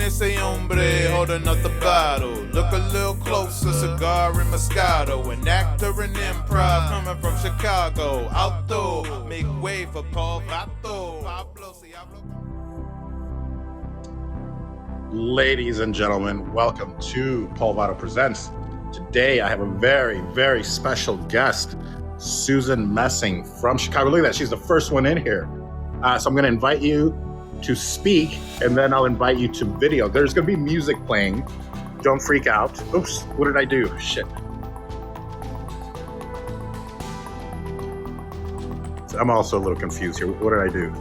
ese hombre holding up the bottle. Look a little closer, cigar and Moscato. An actor in improv coming from Chicago. Alto, make way for Paul Vato. Ladies and gentlemen, welcome to Paul Vato Presents. Today I have a very, very special guest, Susan Messing from Chicago. Look at that, she's the first one in here. So I'm going to invite you to speak, and then I'll invite you to video. There's going to be music playing. Don't freak out. Oops, what did I do? Shit. I'm also a little confused here. What did I do?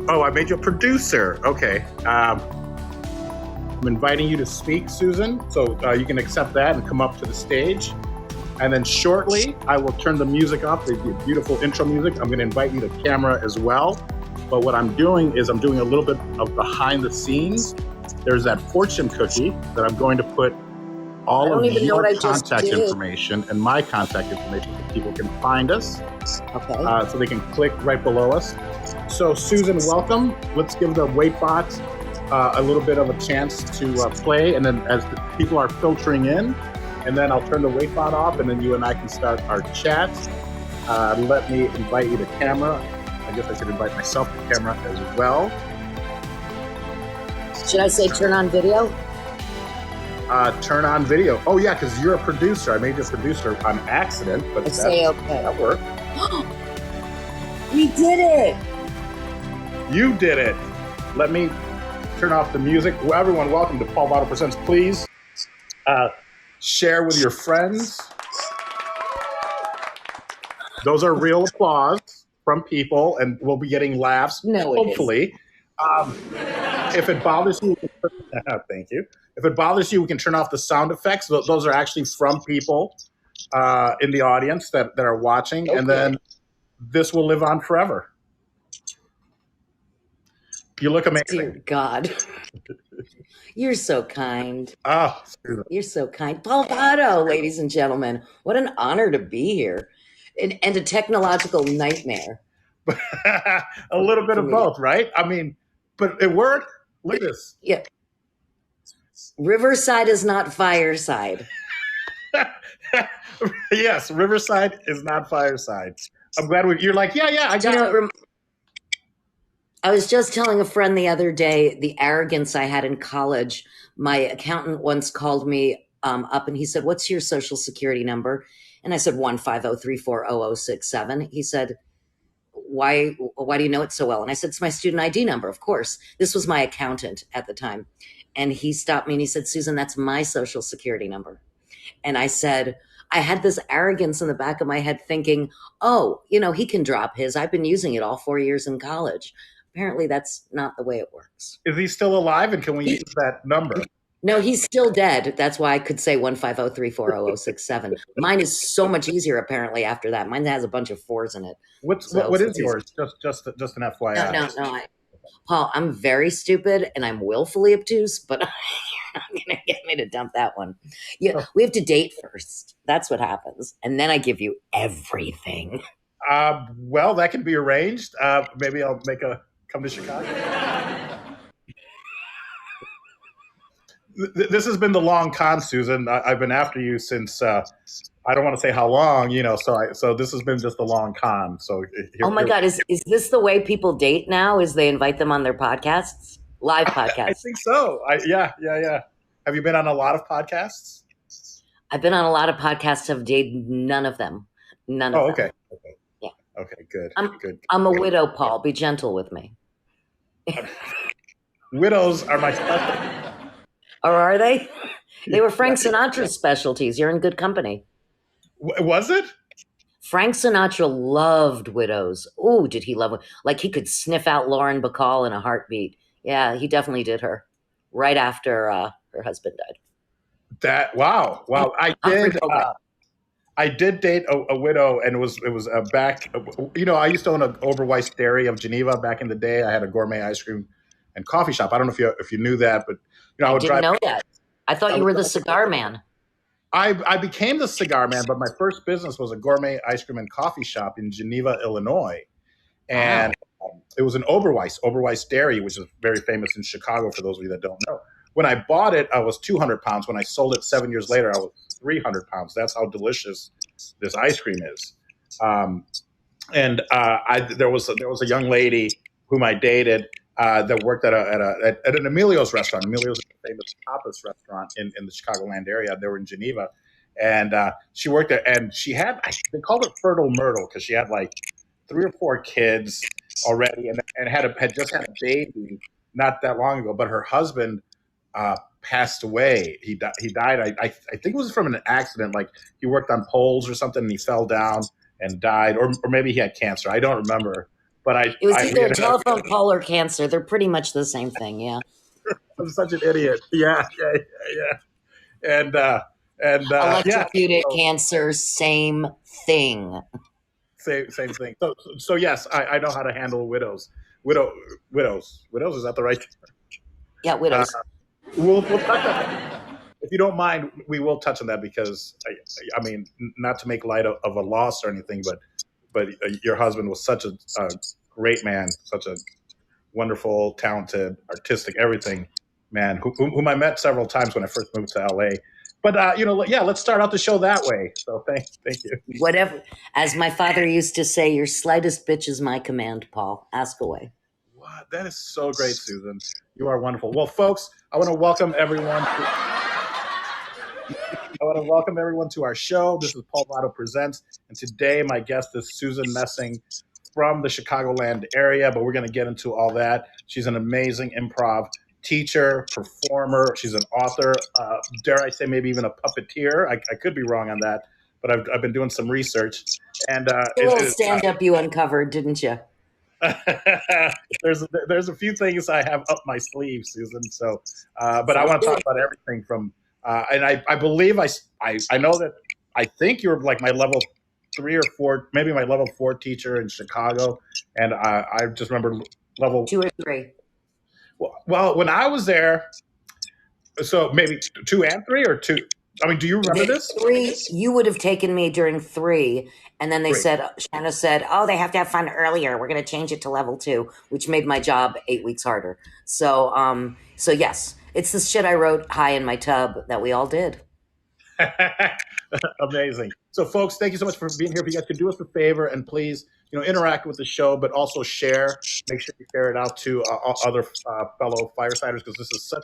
Oh, I made you a producer. Okay. I'm inviting you to speak, Susan. So you can accept that and come up to the stage. And then shortly, I will turn the music up. There'll be beautiful intro music. I'm going to invite you to camera as well. But what I'm doing is I'm doing a little bit of behind the scenes. There's that fortune cookie that I'm going to put all of your contact information and my contact information so people can find us. Okay. So they can click right below us. So Susan, welcome. Let's give the wait box a little bit of a chance to play. And then as the people are filtering in, and then I'll turn the wait bot off, and then you and I can start our chat. Let me invite you to camera. I guess I should invite myself to camera as well. Should I say turn on video? Turn on video. Oh yeah, because you're a producer. I made you a producer on accident, but say okay. That worked. We did it! You did it. Let me turn off the music. Well, everyone, welcome to Paul Vato Presents. Please share with your friends. Those are real applause from people, and we'll be getting laughs, hopefully. If it bothers you, thank you. If it bothers you, we can turn off the sound effects. Those are actually from people in the audience that are watching, and then this will live on forever. You look amazing. Dear God. You're so kind. Oh, you're so kind. Paul Vato, ladies and gentlemen. What an honor to be here. And a technological nightmare. A little bit of both, right? I mean, but it worked. Look at this. Yeah. Riverside is not fireside. Yes, Riverside is not fireside. I'm glad you're like, yeah, I got it. I was just telling a friend the other day the arrogance I had in college. My accountant once called me up and he said, "What's your social security number?" And I said, 150340067. He said, why do you know it so well? And I said, it's my student ID number, of course. This was my accountant at the time. And he stopped me and he said, Susan, that's my social security number. And I said, I had this arrogance in the back of my head thinking, oh, he can drop his. I've been using it all 4 years in college. Apparently that's not the way it works. Is he still alive? And can we use that number? No, he's still dead. That's why I could say 150340067. Mine is so much easier, apparently, after that. Mine has a bunch of fours in it. What is yours? Just an FYI. No. Paul, I'm very stupid and I'm willfully obtuse, but I'm going to get me to dump that one. Yeah, we have to date first. That's what happens. And then I give you everything. Well, that can be arranged. Maybe I'll come to Chicago. This has been the long con, Susan. I've been after you since I don't want to say how long, So this has been just a long con. So oh my God, is this the way people date now? Is they invite them on their podcasts, live podcasts? I think so. Yeah. Have you been on a lot of podcasts? I've been on a lot of podcasts. Have dated none of them. None of them. Okay. Yeah. Okay. Good. I'm a widow, Paul. Be gentle with me. Widows are my specialty. Or are they? They were Frank Sinatra's specialties. You're in good company. Was it? Frank Sinatra loved widows. Oh, did he love it? Like he could sniff out Lauren Bacall in a heartbeat. Yeah, he definitely did her right after her husband died. Wow. I did date a widow, and it was back. I used to own an Oberweis Dairy of Geneva back in the day. I had a gourmet ice cream and coffee shop. I don't know if you knew that, but I would didn't know that. I thought you were the cigar man. I became the cigar man, but my first business was a gourmet ice cream and coffee shop in Geneva, Illinois. And It was an Oberweis Dairy, which is very famous in Chicago for those of you that don't know. When I bought it, I was 200 pounds. When I sold it 7 years later, I was 300 pounds. That's how delicious this ice cream is. There was a young lady whom I dated that worked at an Emilio's restaurant. Emilio's is a famous tapas restaurant in the Chicagoland area. They were in Geneva, and she worked there. And she had, they called it Fertile Myrtle because she had like 3 or 4 kids already, and had just had a baby not that long ago. But her husband passed away. He died. I think it was from an accident. Like he worked on poles or something, and he fell down and died, or maybe he had cancer. I don't remember. But it was either a telephone pole or cancer. They're pretty much the same thing. Yeah. I'm such an idiot. Yeah. And electrocuted cancer, same thing. Same thing. So yes, I know how to handle widows. Widows. Is that the right term? Yeah, widows. We'll touch on that. If you don't mind, we will touch on that because I mean, not to make light of a loss or anything, but your husband was such a great man, such a wonderful, talented, artistic, everything man, whom I met several times when I first moved to LA. But let's start out the show that way. So thank you. Whatever, as my father used to say, your slightest bitch is my command, Paul. Ask away. Wow, that is so great, Susan. You are wonderful. Well, folks, I want to welcome everyone. To our show. This is Paul Vato Presents, and today my guest is Susan Messing from the Chicagoland area, but we're going to get into all that. She's an amazing improv teacher, performer. She's an author, dare I say maybe even a puppeteer. I could be wrong on that, but I've been doing some research. And a little stand-up you uncovered, didn't you? There's a few things I have up my sleeve, Susan. So, but I want to talk about everything from, and I believe I know that I think you're like my level 3 or 4, maybe my level 4 teacher in Chicago, and I just remember level 2 or 3. Well, when I was there, so maybe 2 and 3 or 2. I mean, do you remember this? 3. You would have taken me during 3, and then they said, Shanna said, "Oh, they have to have fun earlier. We're going to change it to level 2," which made my job 8 weeks harder. So yes, it's the shit I wrote high in my tub that we all did. Amazing. So, folks, thank you so much for being here. If you guys could do us a favor and please, interact with the show, but also share. Make sure you share it out to other fellow firesiders because this is such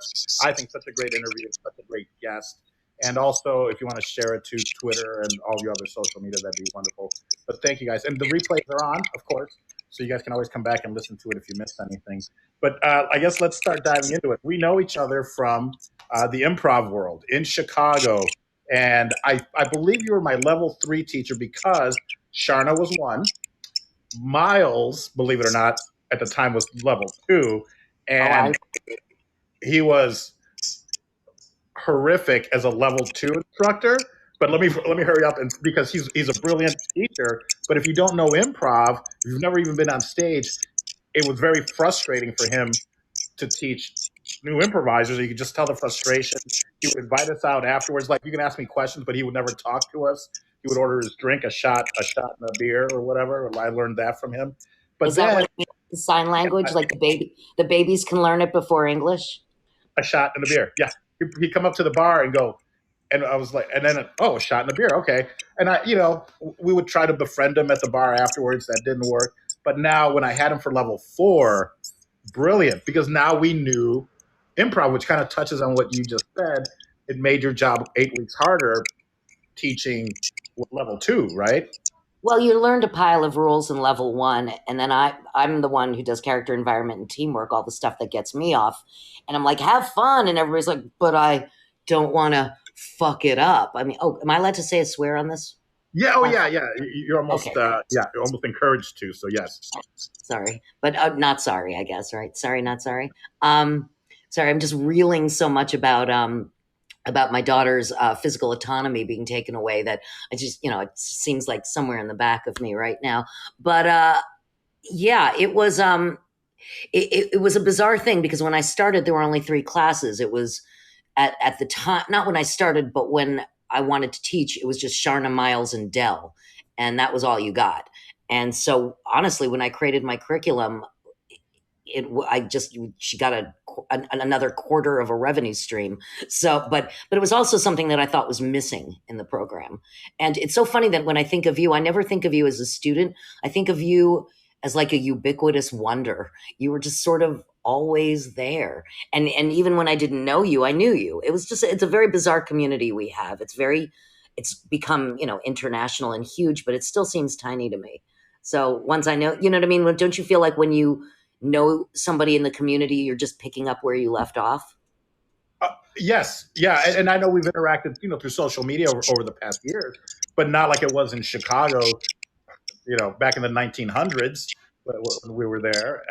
a great interview, such a great guest. And also, if you want to share it to Twitter and all your other social media, that'd be wonderful. But thank you, guys. And the replays are on, of course, so you guys can always come back and listen to it if you missed anything. But I guess let's start diving into it. We know each other from the improv world in Chicago. And I believe you were my level 3 teacher because Sharna was 1. Miles, believe it or not, at the time was level 2. And he was horrific as a level 2 instructor. But let me hurry up, and because he's a brilliant teacher. But if you don't know improv, if you've never even been on stage, it was very frustrating for him to teach new improvisers. You could just tell the frustration. He would invite us out afterwards. Like, you can ask me questions, but he would never talk to us. He would order his drink, a shot and a beer or whatever. I learned that from him. But is that what it means, sign language? Like the babies can learn it before English? A shot and a beer. Yeah. He'd come up to the bar and go, and I was like, and then, a shot and a beer. Okay. And we would try to befriend him at the bar afterwards. That didn't work. But now when I had him for level 4, brilliant, because now we knew improv, which kind of touches on what you just said. It made your job 8 weeks harder teaching level 2, right? Well, you learned a pile of rules in level 1, and then I'm the one who does character, environment, and teamwork, all the stuff that gets me off. And I'm like, have fun. And everybody's like, but I don't want to fuck it up. I mean, am I allowed to say a swear on this? Yeah. Yeah. You're almost, you're almost encouraged to. So yes. Sorry, but not sorry, I guess. Right? Sorry, not sorry. Sorry, I'm just reeling so much about my daughter's physical autonomy being taken away that I just, it seems like somewhere in the back of me right now. But yeah, it was it was a bizarre thing because when I started, there were only 3 classes. It was at the time, not when I started, but when I wanted to teach, it was just Sharna, Miles, and Dell, and that was all you got. And so honestly, when I created my curriculum, she got another quarter of a revenue stream. So, but it was also something that I thought was missing in the program. And it's so funny that when I think of you, I never think of you as a student. I think of you as like a ubiquitous wonder. You were just sort of always there. And even when I didn't know you, I knew you. It's a very bizarre community we have. It's become, international and huge, but it still seems tiny to me. So once I know, you know what I mean? Don't you feel like when you know somebody in the community, you're just picking up where you left off? Yes, yeah, and I know we've interacted, through social media over the past years, but not like it was in Chicago, back in the 1900s when we were there.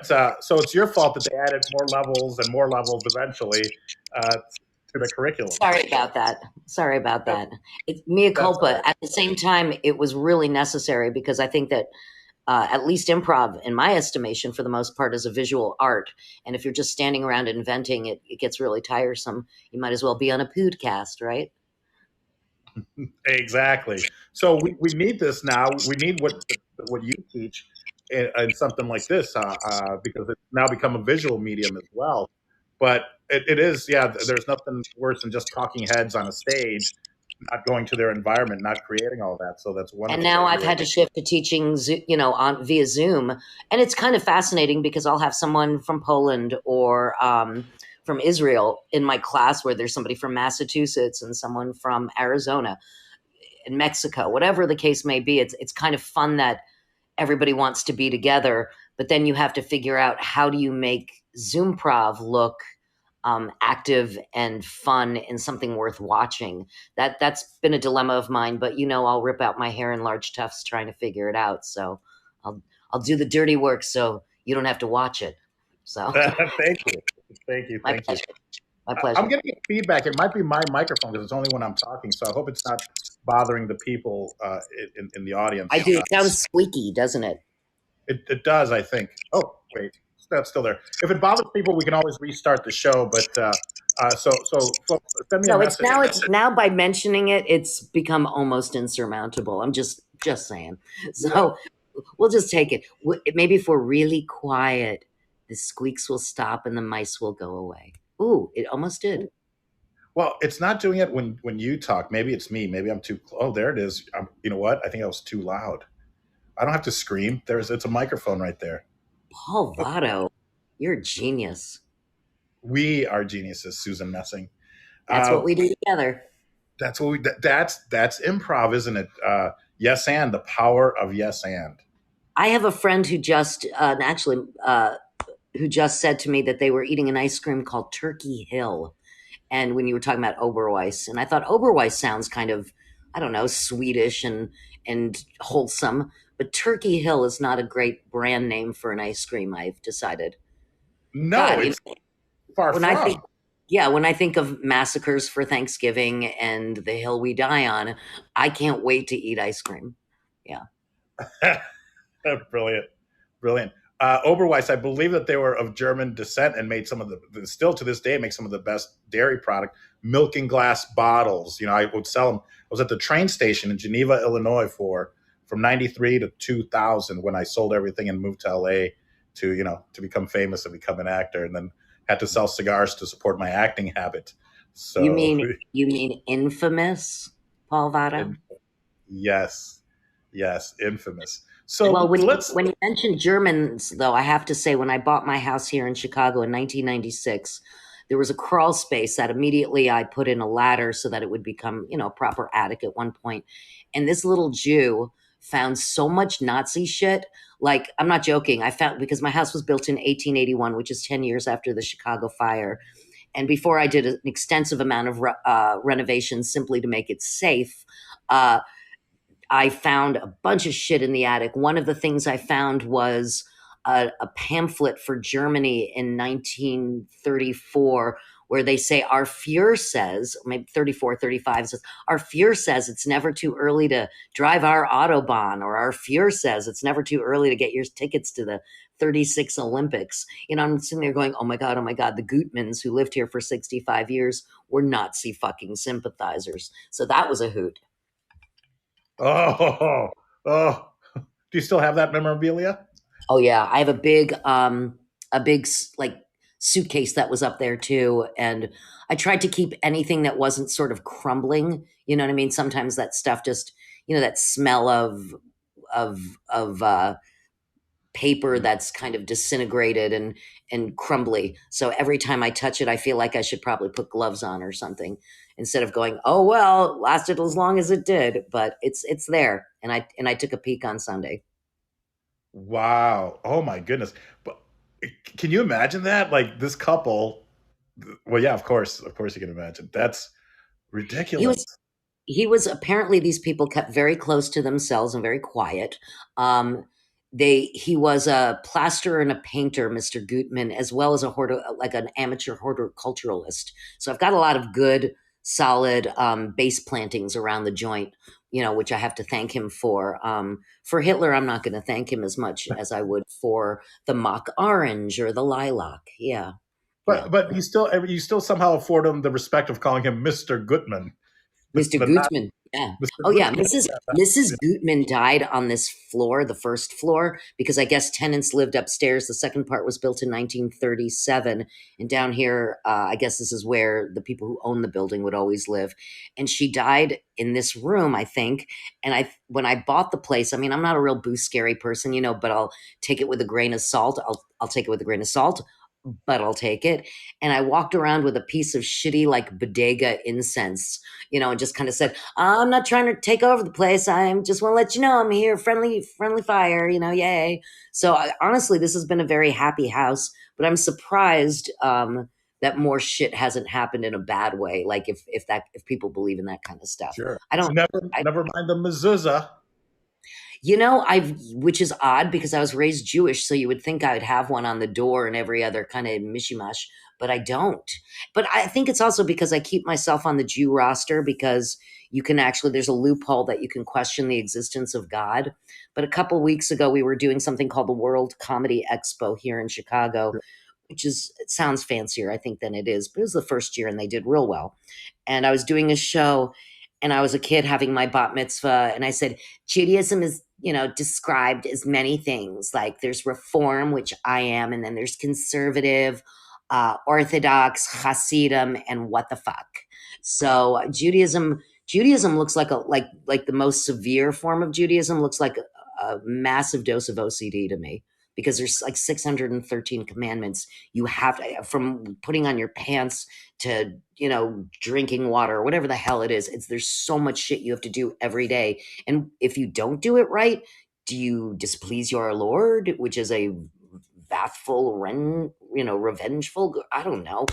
So it's your fault that they added more levels and more levels eventually to the curriculum. Sorry about that. It's mea culpa. Right. At the same time, it was really necessary because I think that at least improv, in my estimation, for the most part, is a visual art. And if you're just standing around inventing, it gets really tiresome. You might as well be on a podcast, right? Exactly. So we need this now. We need what you teach in something like this because it's now become a visual medium as well. But it is, yeah, there's nothing worse than just talking heads on a stage, not going to their environment, not creating all that. So that's wonderful. And now I've had to shift to teaching, on via Zoom, and it's kind of fascinating because I'll have someone from Poland or from Israel in my class, where there's somebody from Massachusetts and someone from Arizona and Mexico, whatever the case may be. It's kind of fun that everybody wants to be together, but then you have to figure out how do you make Zoomprov look active and fun and something worth watching. That's been a dilemma of mine, but I'll rip out my hair in large tufts trying to figure it out. So I'll do the dirty work so you don't have to watch it. So Thank you. My pleasure. I'm getting feedback. It might be my microphone because it's only when I'm talking. So I hope it's not bothering the people in the audience. I do. It sounds squeaky, doesn't it? It does, I think. Oh, wait. That's still there. If it bothers people, we can always restart the show. But so folks, send me a message. Now by mentioning it, it's become almost insurmountable. I'm just saying. So we'll just take it. Maybe if we're really quiet, the squeaks will stop and the mice will go away. Ooh, it almost did. Well, it's not doing it when you talk. Maybe it's me. Maybe I'm too. Oh, there it is. You know what? I think I was too loud. I don't have to scream. It's a microphone right there. Paul Vato, you're a genius. We are geniuses, Susan Messing. That's what we do together. That's what that's improv, isn't it? Yes, and the power of yes, and. I have a friend who just who just said to me that they were eating an ice cream called Turkey Hill, and when you were talking about Oberweis, and I thought Oberweis sounds kind of, I don't know, Swedish and wholesome. But Turkey Hill is not a great brand name for an ice cream, I've decided. No, God, it's far from. When I think of massacres for Thanksgiving and the hill we die on, I can't wait to eat ice cream. Yeah. Brilliant. Oberweis, I believe that they were of German descent and made some of the still to this day make some of the best dairy product, milk in glass bottles. I would sell them. I was at the train station in Geneva, Illinois from 93 to 2000 when I sold everything and moved to LA to become famous and become an actor, and then had to sell cigars to support my acting habit. So you mean infamous, Paul Vato? Yes, infamous. So well, when you mentioned Germans, though, I have to say, when I bought my house here in Chicago in 1996, there was a crawl space that immediately I put in a ladder so that it would become, a proper attic at one point. And this little Jew found so much Nazi shit. Like, I'm not joking. Because my house was built in 1881, which is 10 years after the Chicago fire. And before I did an extensive amount of renovations simply to make it safe, I found a bunch of shit in the attic. One of the things I found was a pamphlet for Germany in 1934 where they say our Fuhrer says, maybe 34, 35 says, our Fuhrer says it's never too early to drive our Autobahn, or our Fuhrer says it's never too early to get your tickets to the 36 Olympics. I'm sitting there going, oh my God, the Gutmans who lived here for 65 years were Nazi fucking sympathizers. So that was a hoot. Oh, Oh, do you still have that memorabilia? Oh yeah, I have a big like suitcase that was up there too, and I tried to keep anything that wasn't sort of crumbling. You know what I mean? Sometimes that stuff just, that smell of of paper that's kind of disintegrated and crumbly. So every time I touch it, I feel like I should probably put gloves on or something instead of going, "Oh well, it lasted as long as it did." But it's there, and I took a peek on Sunday. Wow. Oh my goodness. But can you imagine that? Like this couple. Well, yeah, of course you can imagine. That's He ridiculous. was he was apparently these people kept very close to themselves and very quiet. He was a plasterer and a painter, Mr. Gutman, as well as like an amateur horticulturalist. So I've got a lot of good, solid base plantings around the joint, which I have to thank him for. For Hitler, I'm not going to thank him as much as I would for the mock orange or the lilac. Yeah, yeah. But you still somehow afford him the respect of calling him Mr. Gutman, Mr. but not Gutman. Yeah. Mr. Oh yeah, Gutman. Mrs. Gutman died on this floor, the first floor, because I guess tenants lived upstairs. The second part was built in 1937, and down here, I guess this is where the people who own the building would always live. And she died in this room, I think. And when I bought the place, I mean, I'm not a real boo scary person, but I'll take it with a grain of salt. I'll take it with a grain of salt, but I'll take it. And I walked around with a piece of shitty like bodega incense, and just kind of said, "I'm not trying to take over the place. I just want to let you know I'm here, friendly fire, yay." So honestly, this has been a very happy house, but I'm surprised that more shit hasn't happened in a bad way. Like if people believe in that kind of stuff, Sure. I don't. I, Never mind the mezuzah. which is odd because I was raised Jewish, so you would think I would have one on the door and every other kind of mishimash, but I don't. But I think it's also because I keep myself on the Jew roster because there's a loophole that you can question the existence of God. But a couple weeks ago, we were doing something called the World Comedy Expo here in Chicago, it sounds fancier, I think, than it is, but it was the first year and they did real well. And I was doing a show and I was a kid having my bat mitzvah. And I said, Judaism is, described as many things. Like there's reform, which I am, and then there's conservative, Orthodox, Hasidim, and what the fuck. So Judaism looks like the most severe form of Judaism looks like a massive dose of OCD to me because there's like 613 commandments you have to, from putting on your pants to drinking water or whatever the hell it is. There's so much shit you have to do every day, and if you don't do it right, do you displease your Lord, which is a wrathful, revengeful. I don't know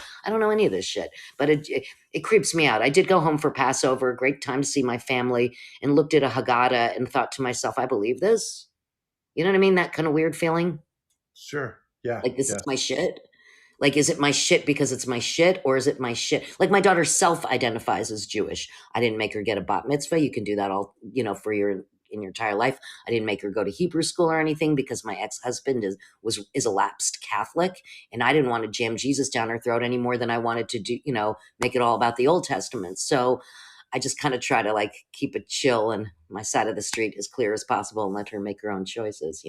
any of this shit, but it creeps me out. I did go home for Passover, a great time to see my family, and looked at a Haggadah and thought to myself, I believe this. You know what I mean? That kind of weird feeling. Sure. Yeah. Like, this Yeah. is my shit. Like, is it my shit because it's my shit, or is it my shit? Like, my daughter self-identifies as Jewish. I didn't make her get a bat mitzvah. You can do that all, for in your entire life. I didn't make her go to Hebrew school or anything because my ex-husband is a lapsed Catholic, and I didn't want to jam Jesus down her throat any more than I wanted to do, make it all about the Old Testament. So I just kind of try to like keep it chill and my side of the street as clear as possible and let her make her own choices.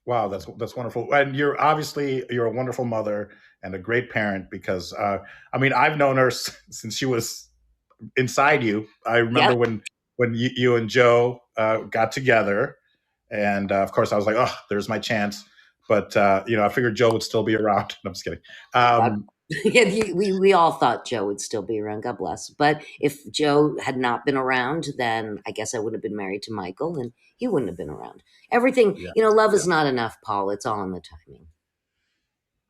Wow, that's wonderful. And you're a wonderful mother and a great parent because I mean I've known her since she was inside you. I remember Yep. when you and Joe got together, and of course I was like, oh, there's my chance. But I figured Joe would still be around. No, I'm just kidding. Yeah, we all thought Joe would still be around. God bless. But if Joe had not been around, then I guess I would have been married to Michael, and he wouldn't have been around. Everything, Yeah, love yeah, is not enough, Paul. It's all in the timing.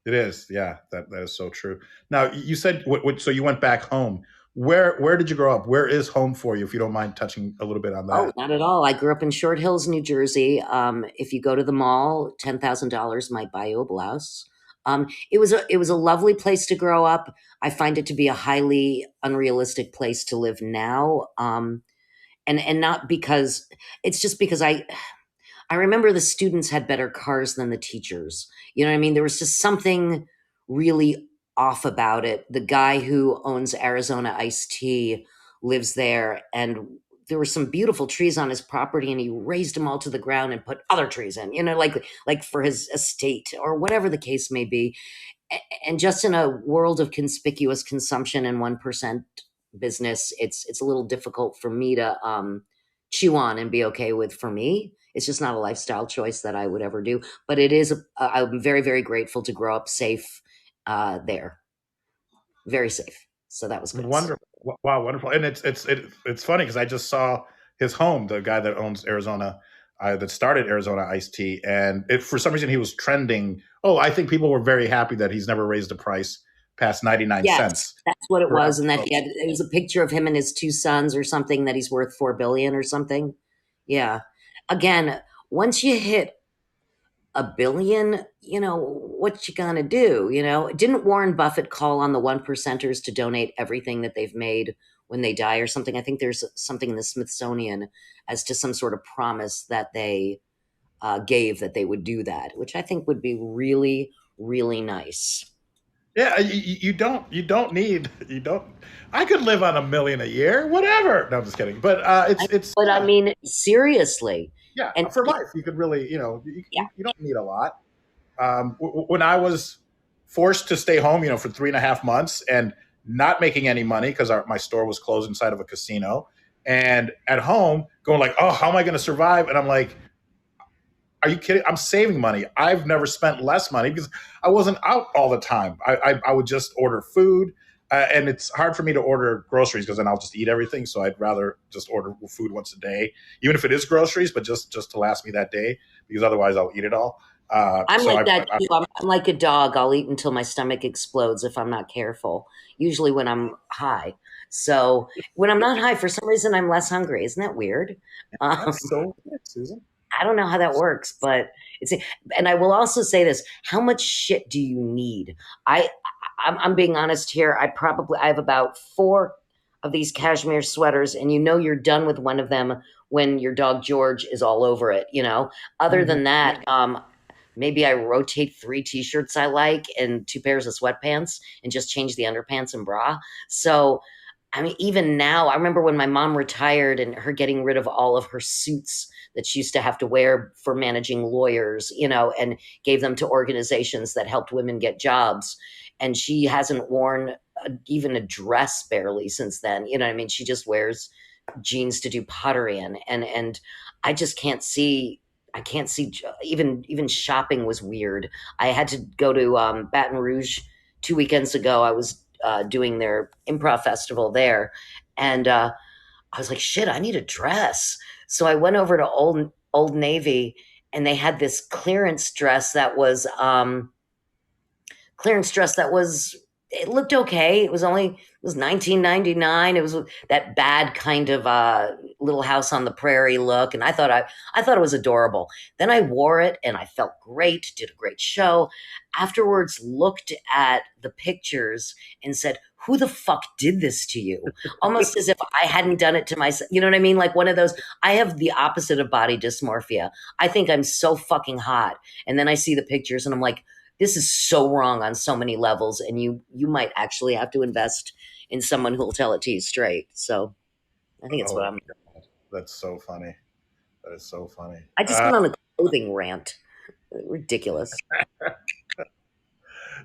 it is. Yeah, that is so true. Now you said so you went back home. Where did you grow up? Where is home for you? If you don't mind touching a little bit on Oh, that. not at all. I grew up in Short Hills, New Jersey. If you go to the mall, $10,000 might buy you a blouse. It was a lovely place to grow up. I find it to be a highly unrealistic place to live now. And not because it's just because I remember the students had better cars than the teachers. You know what I mean? There was just something really off about it. The guy who owns Arizona Iced Tea lives there, and there were some beautiful trees on his property, and he raised them all to the ground and put other trees in, like for his estate or whatever the case may be. And just in a world of conspicuous consumption and 1% business, it's a little difficult for me to chew on and be okay with. For me, it's just not a lifestyle choice that I would ever do. But it is. I'm very, very grateful to grow up safe there, very safe. So that was good. Wonderful. Wow, wonderful. And it's funny because I just saw his home, the guy that owns Arizona, that started Arizona Iced Tea, and for some reason he was trending. Oh, I think people were very happy that he's never raised the price past 99 cents. That's what it was, and that it was a picture of him and his two sons or something, that he's worth $4 billion or something. Yeah. Again, once you hit $1 billion, what you gonna do? Didn't Warren Buffett call on the 1%ers to donate everything that they've made when they die or something? I think there's something in the Smithsonian as to some sort of promise that they gave that they would do that, which I think would be really, really nice. Yeah, I could live on $1 million a year, whatever. No, I'm just kidding. But But I mean, seriously. Yeah, and for life, you could really, you don't need a lot. When I was forced to stay home, for 3.5 months and not making any money because my store was closed inside of a casino, and at home going like, oh, how am I going to survive? And I'm like, are you kidding? I'm saving money. I've never spent less money because I wasn't out all the time. I would just order food. And it's hard for me to order groceries because then I'll just eat everything. So I'd rather just order food once a day, even if it is groceries, but just to last me that day, because otherwise I'll eat it all. I'm like that too. I'm like a dog. I'll eat until my stomach explodes if I'm not careful, usually when I'm high. So when I'm not high, for some reason, I'm less hungry. Isn't that weird? That's so weird, Susan. I don't know how that works, but and I will also say this: how much shit do you need? I'm being honest here. I have about 4 of these cashmere sweaters, and you're done with one of them when your dog George is all over it. Other than that, maybe I rotate 3 t-shirts I like and 2 pairs of sweatpants, and just change the underpants and bra. So, I mean, even now, I remember when my mom retired and her getting rid of all of her suits that she used to have to wear for managing lawyers, and gave them to organizations that helped women get jobs. And she hasn't worn even a dress barely since then. You know what I mean? She just wears jeans to do pottery in. And I just can't see, even shopping was weird. I had to go to Baton Rouge 2 weekends ago. I was doing their improv festival there. And I was like, shit, I need a dress. So I went over to Old Navy, and they had this clearance dress that was, it looked okay. It was $19.99. It was that bad kind of Little House on the Prairie look. And I thought it was adorable. Then I wore it and I felt great, did a great show. Afterwards, looked at the pictures and said, who the fuck did this to you? Almost as if I hadn't done it to myself. You know what I mean? Like one of those, I have the opposite of body dysmorphia. I think I'm so fucking hot. And then I see the pictures and I'm like, this is so wrong on so many levels. And you might actually have to invest in someone who will tell it to you straight. So I think it's what I'm. God. That's so funny. That is so funny. I just went on a clothing rant. Ridiculous.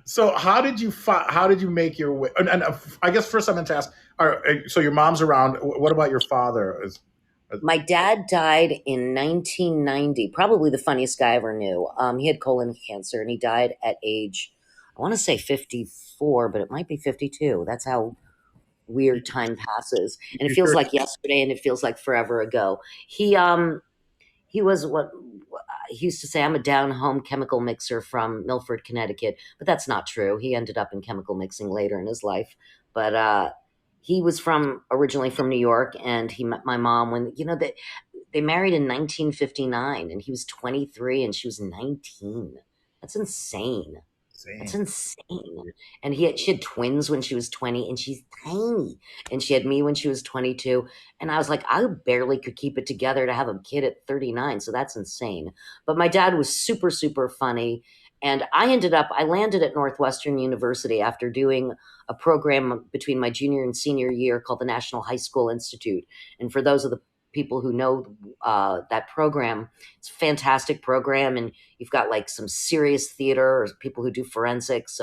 So how did you make your way? And I guess first I'm going to ask, so your mom's around. What about your father? My dad died in 1990, probably the funniest guy I ever knew. He had colon cancer, and he died at age, I want to say 54, but it might be 52. That's how weird time passes. And it feels like yesterday, and it feels like forever ago. He was what he used to say, I'm a down-home chemical mixer from Milford, Connecticut. But that's not true. He ended up in chemical mixing later in his life. But he was originally from New York, and he met my mom when, they married in 1959, and he was 23 and she was 19. That's insane. That's insane. And she had twins when she was 20, and she's tiny. And she had me when she was 22. And I was like, I barely could keep it together to have a kid at 39. So that's insane. But my dad was super, super funny. And I landed at Northwestern University after doing a program between my junior and senior year called the National High School Institute. And for those of people who know that program. It's a fantastic program, and you've got like some serious theater, or people who do forensics,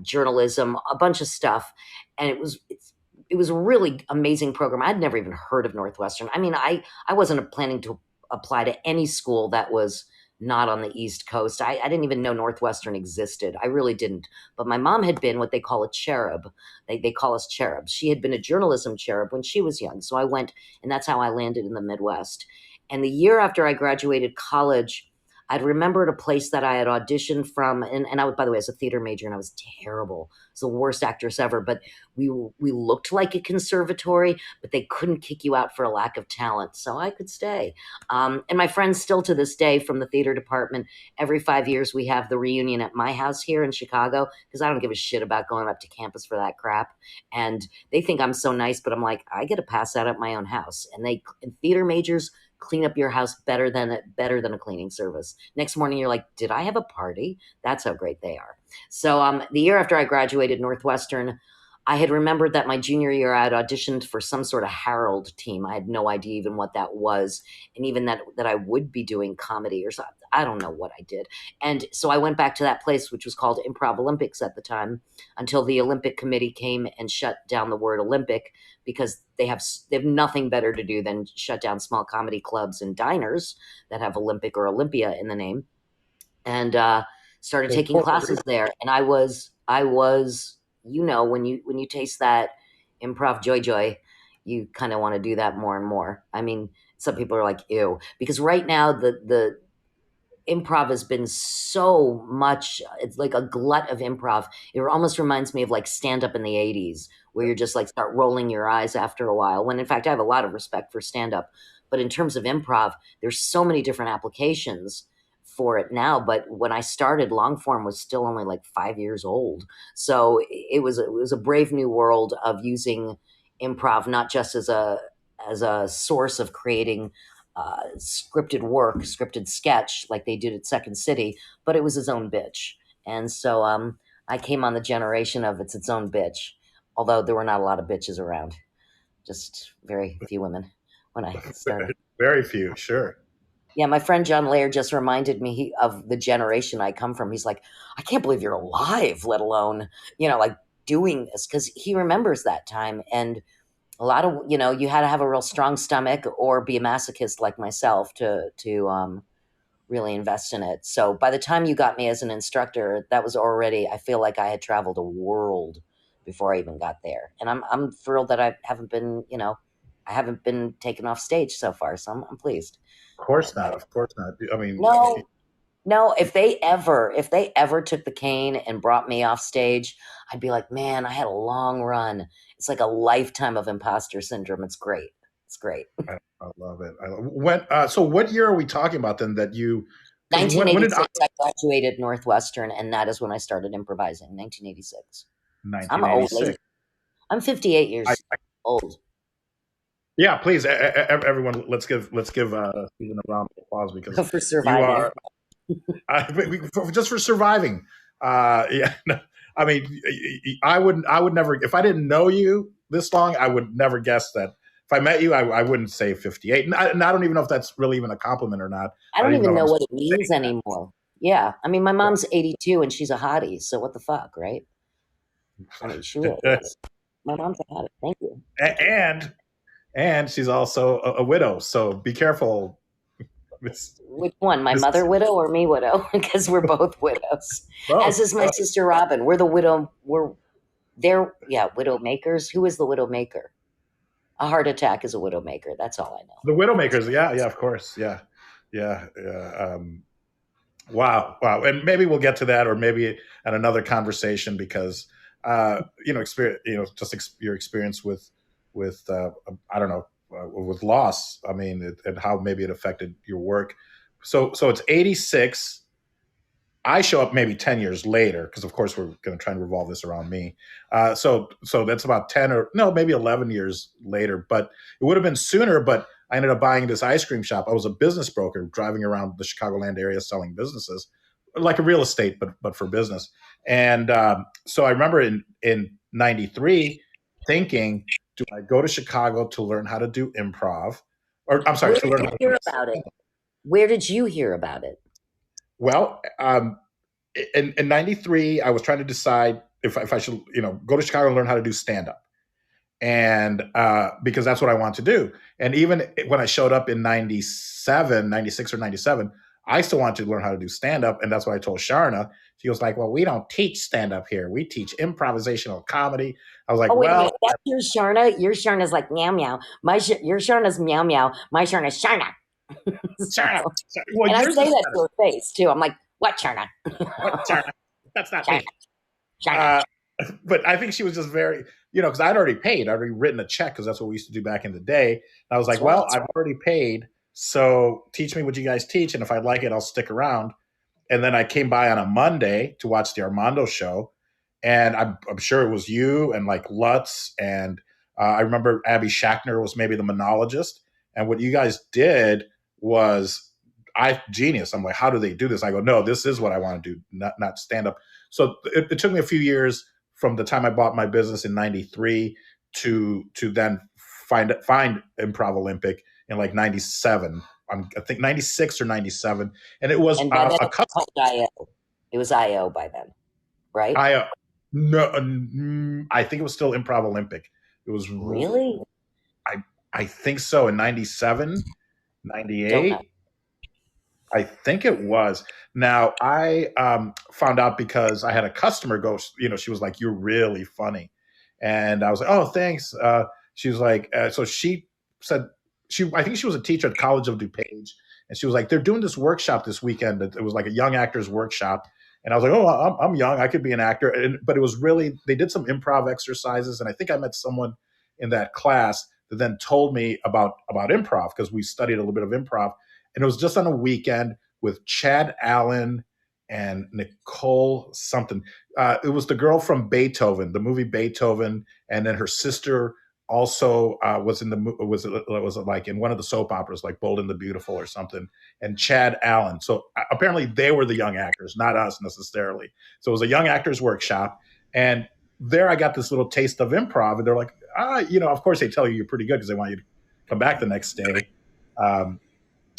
journalism, a bunch of stuff, and it was a really amazing program. I'd never even heard of Northwestern. I mean, I wasn't planning to apply to any school that was not on the East Coast. I didn't even know Northwestern existed. I really didn't. But my mom had been what they call a cherub. They call us cherubs. She had been a journalism cherub when she was young. So I went, and that's how I landed in the Midwest. And the year after I graduated college, I'd remembered a place that I had auditioned from, and I was, by the way, I was a theater major, and I was terrible. I was the worst actress ever. But we looked like a conservatory, but they couldn't kick you out for a lack of talent, so I could stay. And my friends still to this day from the theater department, every 5 years we have the reunion at my house here in Chicago, because I don't give a shit about going up to campus for that crap. And they think I'm so nice, but I'm like, I get to pass out at my own house. And theater majors clean up your house better than a cleaning service. Next morning, you're like, did I have a party? That's how great they are. So the year after I graduated Northwestern, I had remembered that my junior year, I had auditioned for some sort of Herald team. I had no idea even what that was. And even that I would be doing comedy or something. I don't know what I did. And so I went back to that place, which was called Improv Olympics at the time, until the Olympic Committee came and shut down the word Olympic, because they have nothing better to do than shut down small comedy clubs and diners that have Olympic or Olympia in the name. And started taking classes there. And I was, when you taste that improv joy, you kind of want to do that more and more. I mean, some people are like, ew, because right now the improv has been so much, it's like a glut of improv. It almost reminds me of like stand up in the 80s, where you're just like start rolling your eyes after a while, when in fact I have a lot of respect for stand up. But in terms of improv, there's so many different applications for it now. But when I started, long form was still only like 5 years old. So it was a brave new world of using improv, not just as a source of creating scripted work, scripted sketch like they did at Second City, but it was his own bitch. And so I came on the generation of it's its own bitch, although there were not a lot of bitches around, just very few women when I started. Very few, sure. Yeah, my friend John Laird just reminded me of the generation I come from. He's like, I can't believe you're alive, let alone, like doing this, because he remembers that time. And a lot of, you had to have a real strong stomach or be a masochist like myself to really invest in it. So by the time you got me as an instructor, that was already, I feel like I had traveled a world before I even got there. And I'm thrilled that I haven't been, I haven't been taken off stage so far. So I'm pleased. Of course not. Of course not. I mean, no. If they ever took the cane and brought me off stage, I'd be like, man, I had a long run. It's like a lifetime of imposter syndrome. It's great. It's great. I love it. So what year are we talking about then that you? 1986, I graduated Northwestern, and that is when I started improvising, 1986. 1986. I'm old lady. I'm 58 years old. Yeah, please, everyone, let's give Stephen a round of applause, because for surviving. Just for surviving. Yeah, no, I mean, I would never, if I didn't know you this long, I would never guess that. If I met you, I wouldn't say 58. And I don't even know if that's really even a compliment or not. I don't even know what it means anymore. Yeah. I mean, my mom's 82 and she's a hottie. So what the fuck, right? I mean, she really is. My mom's a hottie. Thank you. And she's also a widow. So be careful. Which one? My mother widow or me widow? Because we're both widows. As is my sister Robin. We're the widow. Widow makers. Who is the widow maker? A heart attack is a widow maker. That's all I know. The widow makers. Yeah, of course. Yeah. Wow. And maybe we'll get to that, or maybe at another conversation, because experience, your experience with I don't know, with loss. I mean, and how maybe it affected your work. So it's 86. I show up maybe 10 years later, because of course we're going to try and revolve this around me. So that's about 10 or no, maybe 11 years later, but it would have been sooner. But I ended up buying this ice cream shop. I was a business broker driving around the Chicagoland area selling businesses, like a real estate, but for business. And so I remember in 93 thinking, do I go to Chicago to learn how to do improv, or I'm sorry, Where to did learn you how to hear do about it? stand-up. Where did you hear about it? Well, in '93, I was trying to decide if I should, go to Chicago and learn how to do stand up. And because that's what I want to do. And even when I showed up in '97, '96 or '97, I still wanted to learn how to do stand up. And that's what I told Sharna. She was like, well, we don't teach stand up here. We teach improvisational comedy. I was like, Oh, wait a well, minute. That's your Sharna? Your Sharna's like meow meow. Your Sharna's meow meow. My Sharna's Sharna. Sharna. So, Well, and I yours say is that better. to her face too. I'm like, what Sharna? What, Sharna? That's not Sharna. me. Sharna. But I think she was just very, because I'd already paid, I'd already written a check because that's what we used to do back in the day. And I was like, That's right. well, I've already paid, so teach me what you guys teach, and if I like it, I'll stick around. And then I came by on a Monday to watch the Armando show, and I'm sure it was you and like Lutz, and I remember Abby Shackner was maybe the monologist. And what you guys did was genius. I'm like, how do they do this? I go, no, this is what I want to do, not stand up. So it took me a few years from the time I bought my business in '93 to then find Improv Olympic in like '97. I think '96 or '97, and it was And by then a it was called IO. It was IO by then, right? no, I think it was still Improv Olympic. It was Really? I think so in '97, Don't know. '98. I think it was. Now I found out because I had a customer go. She was like, "You're really funny," and I was like, "Oh, thanks." She was like, so she said I think she was a teacher at College of DuPage, and she was like, "They're doing this workshop this weekend. It was like a young actors workshop." And I was like, "Oh, I'm young. I could be an actor." But it was really, they did some improv exercises, and I think I met someone in that class that then told me about improv because we studied a little bit of improv. And it was just on a weekend with Chad Allen and Nicole something. It was the girl from Beethoven, the movie Beethoven, and then her sister also was in the was like in one of the soap operas, like Bold and the Beautiful or something. And Chad Allen. So apparently they were the young actors, not us necessarily. So it was a young actors workshop, and there I got this little taste of improv, and they're like, of course they tell you you're pretty good because they want you to come back the next day.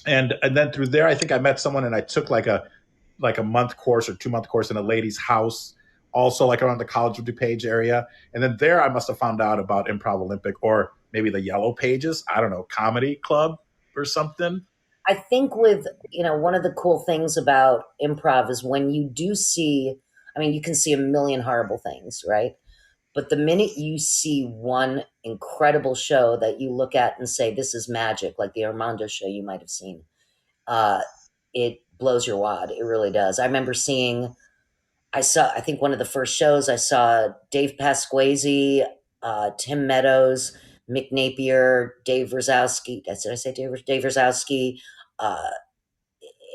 And then through there, I think I met someone, and I took like a month course or 2-month course in a lady's house, also like around the College of DuPage area. And then there, I must have found out about Improv Olympic or maybe the Yellow Pages, I don't know, comedy club or something. I think with, one of the cool things about improv is when you do see, you can see a million horrible things, right? But the minute you see one incredible show that you look at and say, this is magic, like the Armando show you might have seen, it blows your wad. It really does. I remember I think one of the first shows I saw Dave Pasquazi, Tim Meadows, Mick Napier, Dave Rosowski. Did I say Dave Rosowski? Uh,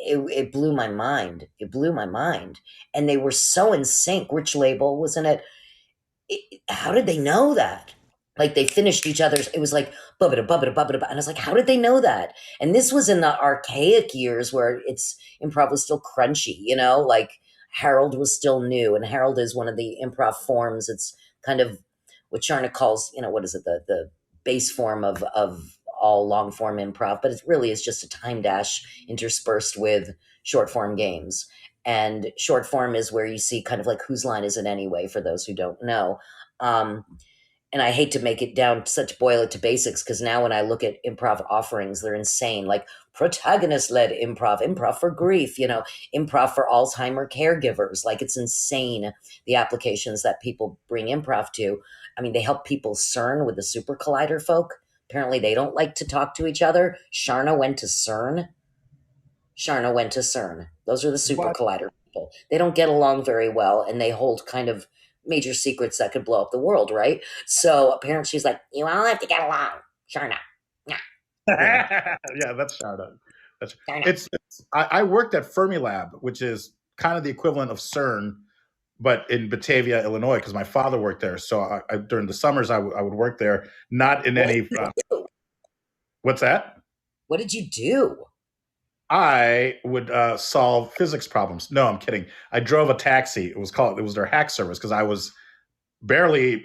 it blew my mind. It blew my mind. And they were so in sync. Rich Label was in it. How did they know that? Like they finished each other's, it was like bubbada, bubbada, bubbada, and I was like, how did they know that? And this was in the archaic years where improv was still crunchy, like Harold was still new, and Harold is one of the improv forms. It's kind of what Sharna calls, what is it, the base form of all long form improv, but it really is just a time dash interspersed with short form games. And short form is where you see kind of like whose line is it anyway, for those who don't know. And I hate to make it down boil it to basics, because now when I look at improv offerings, they're insane. Like protagonist-led improv for grief, improv for Alzheimer caregivers. Like it's insane, the applications that people bring improv to. They help people CERN with the super collider folk. Apparently they don't like to talk to each other. Sharna went to CERN. Those are the super collider people. They don't get along very well, and they hold kind of major secrets that could blow up the world, right? So apparently she's like, you all have to get along, Sharna. Yeah, yeah, that's Sharna. I worked at Fermilab, which is kind of the equivalent of CERN, but in Batavia, Illinois, because my father worked there. So during the summers, I would work there, not in any. What's that? What did you do? I would solve physics problems. No, I'm kidding. I drove a taxi. It was their hack service because I was barely,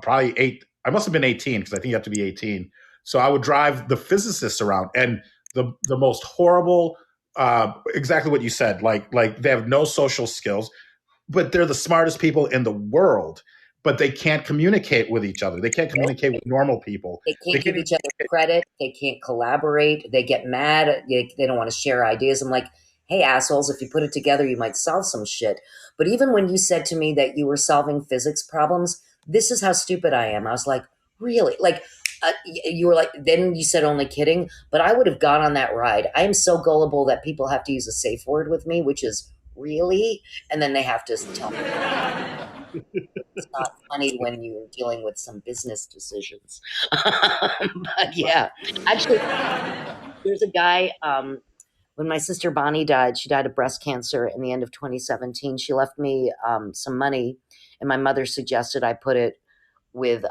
probably I must have been 18 because I think you have to be 18. So I would drive the physicists around, and the most horrible, exactly what you said. Like they have no social skills, but they're the smartest people in the world. But they can't communicate with each other. They can't communicate with normal people. They They can't can't give even each other credit. They can't collaborate. They get mad. They don't want to share ideas. I'm like, hey, assholes, if you put it together, you might solve some shit. But even when you said to me that you were solving physics problems, this is how stupid I am. I was like, really? Like, you were like, then you said only kidding, but I would have gone on that ride. I am so gullible that people have to use a safe word with me, which is really, and then they have to tell me. It's not funny when you're dealing with some business decisions. But yeah, actually, there's a guy. When my sister Bonnie died, she died of breast cancer in the end of 2017. She left me some money, and my mother suggested I put it with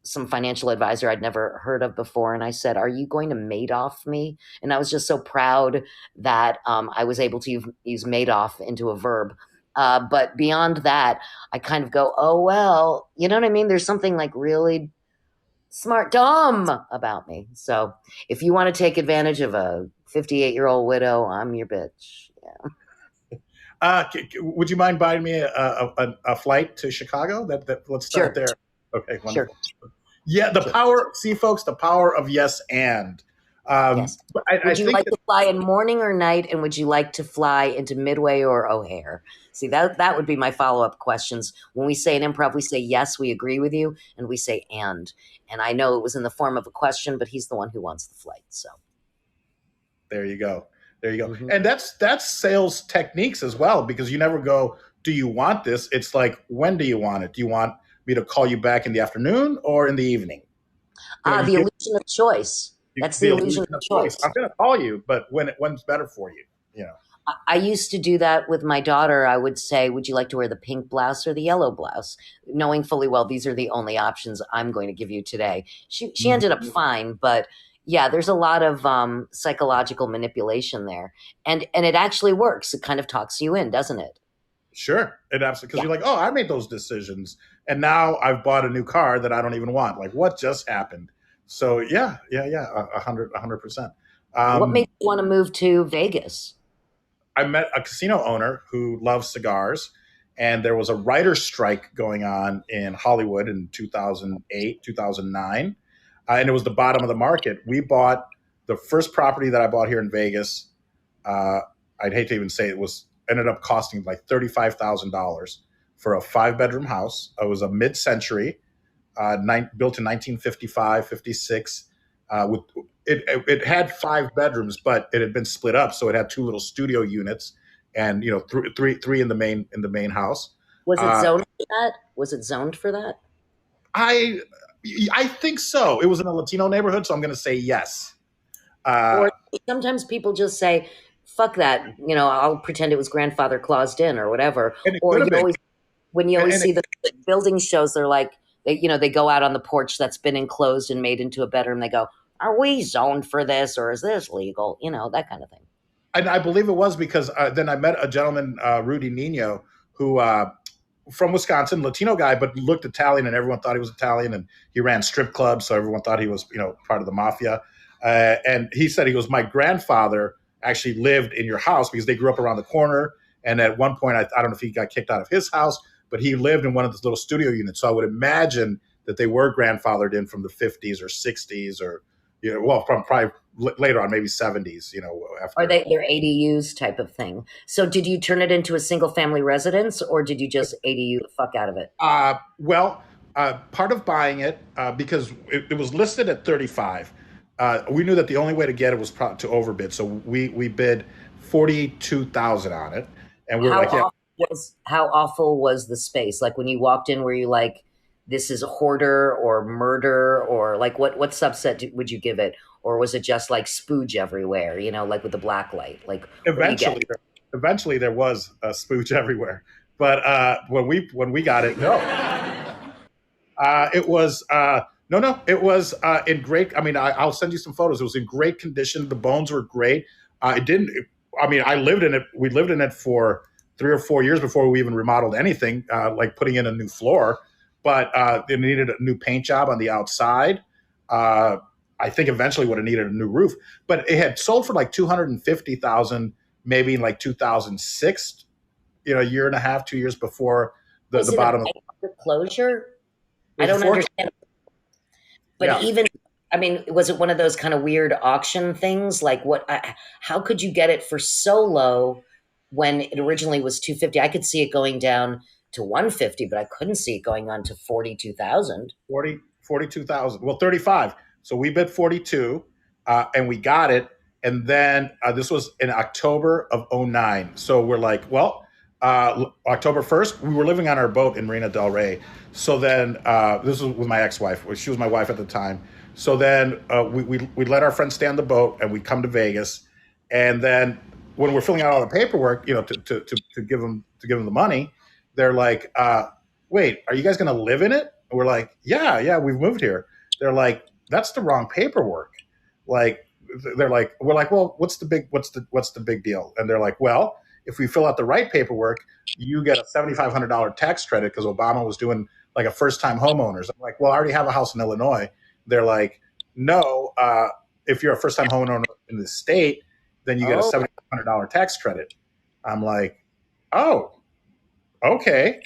some financial advisor I'd never heard of before. And I said, are you going to Madoff me? And I was just so proud that I was able to use Madoff into a verb. But beyond that, I kind of go, oh, well, you know what I mean? There's something like really smart, dumb about me. So if you want to take advantage of a 58-year-old widow, I'm your bitch. Yeah. Would you mind buying me a flight to Chicago? Let's start there. Okay, wonderful. Sure. Yeah, the power. See, folks, the power of yes and. Yes. Would you like to fly in morning or night, and would you like to fly into Midway or O'Hare? See, that would be my follow-up questions. When we say in improv, we say yes, we agree with you, and we say and. And I know it was in the form of a question, but he's the one who wants the flight. So there you go. There you go. Mm-hmm. And that's sales techniques as well, because you never go, do you want this? It's like, when do you want it? Do you want me to call you back in the afternoon or in the evening? The illusion of choice. That's the illusion of choice. I'm going to call you, but when's better for you? You know. I used to do that with my daughter. I would say, would you like to wear the pink blouse or the yellow blouse? Knowing fully well these are the only options I'm going to give you today. She ended up fine, but yeah, there's a lot of psychological manipulation there. And it actually works. It kind of talks you in, doesn't it? Sure. It absolutely, because you're like, oh, I made those decisions. And now I've bought a new car that I don't even want. Like, what just happened? So yeah, 100%. What made you want to move to Vegas? I met a casino owner who loves cigars, and there was a writer's strike going on in Hollywood in 2008, 2009, and it was the bottom of the market. We bought the first property that I bought here in Vegas. I'd hate to even say ended up costing like $35,000 for a 5-bedroom house. It was a mid-century, built in 1955, 56. It had 5 bedrooms, but it had been split up, so it had 2 little studio units, and three in the main house. Was it zoned for that? Was it zoned for that? I think so. It was in a Latino neighborhood, so I'm going to say yes. Or sometimes people just say, "Fuck that," I'll pretend it was grandfather claused in or whatever. Or when you always see the building shows, they're like, they go out on the porch that's been enclosed and made into a bedroom. They go, are we zoned for this, or is this legal? That kind of thing. And I believe it was because then I met a gentleman, Rudy Nino, who from Wisconsin, Latino guy, but looked Italian, and everyone thought he was Italian. And he ran strip clubs, so everyone thought he was, part of the mafia. And he said, he goes, my grandfather actually lived in your house because they grew up around the corner. And at one point, I don't know if he got kicked out of his house, but he lived in one of those little studio units. So I would imagine that they were grandfathered in from the 50s or 60s or, from probably later on, maybe 70s, after. Are they're ADUs type of thing? So did you turn it into a single family residence, or did you just ADU the fuck out of it? Part of buying it, because it was listed at 35. We knew that the only way to get it was to overbid. So we bid 42,000 on it. And we're how awful was the space? Like when you walked in, were you like, this is a hoarder or murder, or like what subset would you give it? Or was it just like spooge everywhere, like with the black light? Like eventually there was a spooge everywhere. But when we got it, no. It was it was in great. I mean, I'll send you some photos. It was in great condition. The bones were great. I lived in it. We lived in it for 3 or 4 years before we even remodeled anything, like putting in a new floor. But it needed a new paint job on the outside. I think eventually would have needed a new roof, but it had sold for like 250,000, maybe in like 2006. A year and a half, 2 years before Was the it a bottom of foreclosure? it I was a don't foreclosure. understand. But Yeah, even, I mean, was it one of those kind of weird auction things? Like how could you get it for so low when it originally was 250? I could see it going down to 150, but I couldn't see it going on to 42,000. 42,000. Well, 35. So we bid 42, and we got it. And then this was in October of '09. So we're like, well, October 1st, we were living on our boat in Marina Del Rey. So then this was with my ex-wife. She was my wife at the time. So then we let our friends stay on the boat, and we come to Vegas. And then when we're filling out all the paperwork, to give them the money, they're like, wait, are you guys going to live in it? And we're like, yeah, we've moved here. They're like, that's the wrong paperwork. Like, we're like, well, what's the big deal? And they're like, well, if we fill out the right paperwork, you get a $7,500 tax credit because Obama was doing like a first time homeowners. I'm like, well, I already have a house in Illinois. They're like, no, if you're a first time homeowner in the state, then you get a Oh, $7,500 tax credit. I'm like, oh, okay.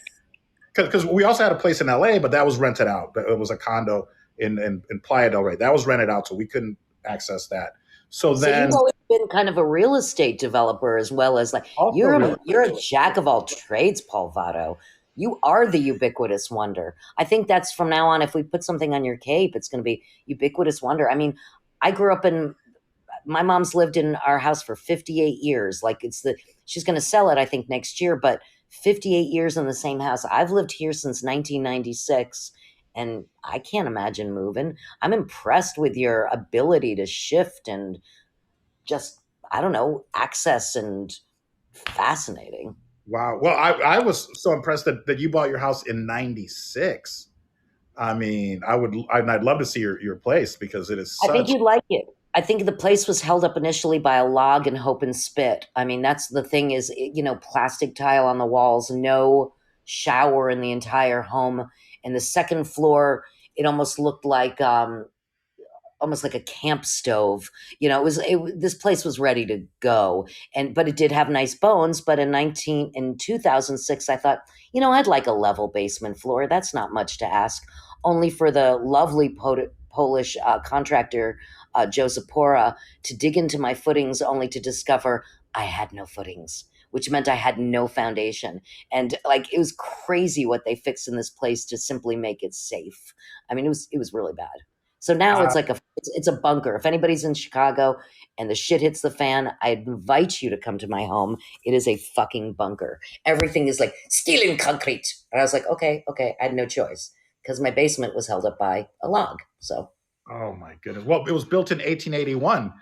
Because we also had a place in LA, but that was rented out. It was a condo in Playa del Rey. That was rented out, so we couldn't access that. So so then you've always been kind of a real estate developer as well as like also you're a jack of all trades, Paul Vato. You are the ubiquitous wonder. I think that's from now on. If we put something on your cape, it's going to be ubiquitous wonder. I mean, I grew up in my mom's lived in our house for 58 years. Like she's going to sell it, I think, next year, but 58 years in the same house. I've lived here since 1996 and I can't imagine moving. I'm impressed with your ability to shift and just, I don't know, access and fascinating. wow. Well, I was so impressed that you bought your house in '96. I mean, I'd love to see your place because it is I think such. you'd like it. I think the place was held up initially by a log and hope and spit. I mean, that's the thing is, plastic tile on the walls, no shower in the entire home. And the second floor, it almost like a camp stove. This place was ready to go, but it did have nice bones. But in 2006, I thought, I'd like a level basement floor. That's not much to ask. Only for the lovely Polish contractor Joseph Pora to dig into my footings, only to discover I had no footings, which meant I had no foundation. And like it was crazy what they fixed in this place to simply make it safe. I mean, it was really bad. So now Uh, it's a bunker. If anybody's in Chicago and the shit hits the fan, I invite you to come to my home. It is a fucking bunker. Everything is like steel and concrete. And I was like, okay. I had no choice because my basement was held up by a log. So oh my goodness. Well, it was built in 1881.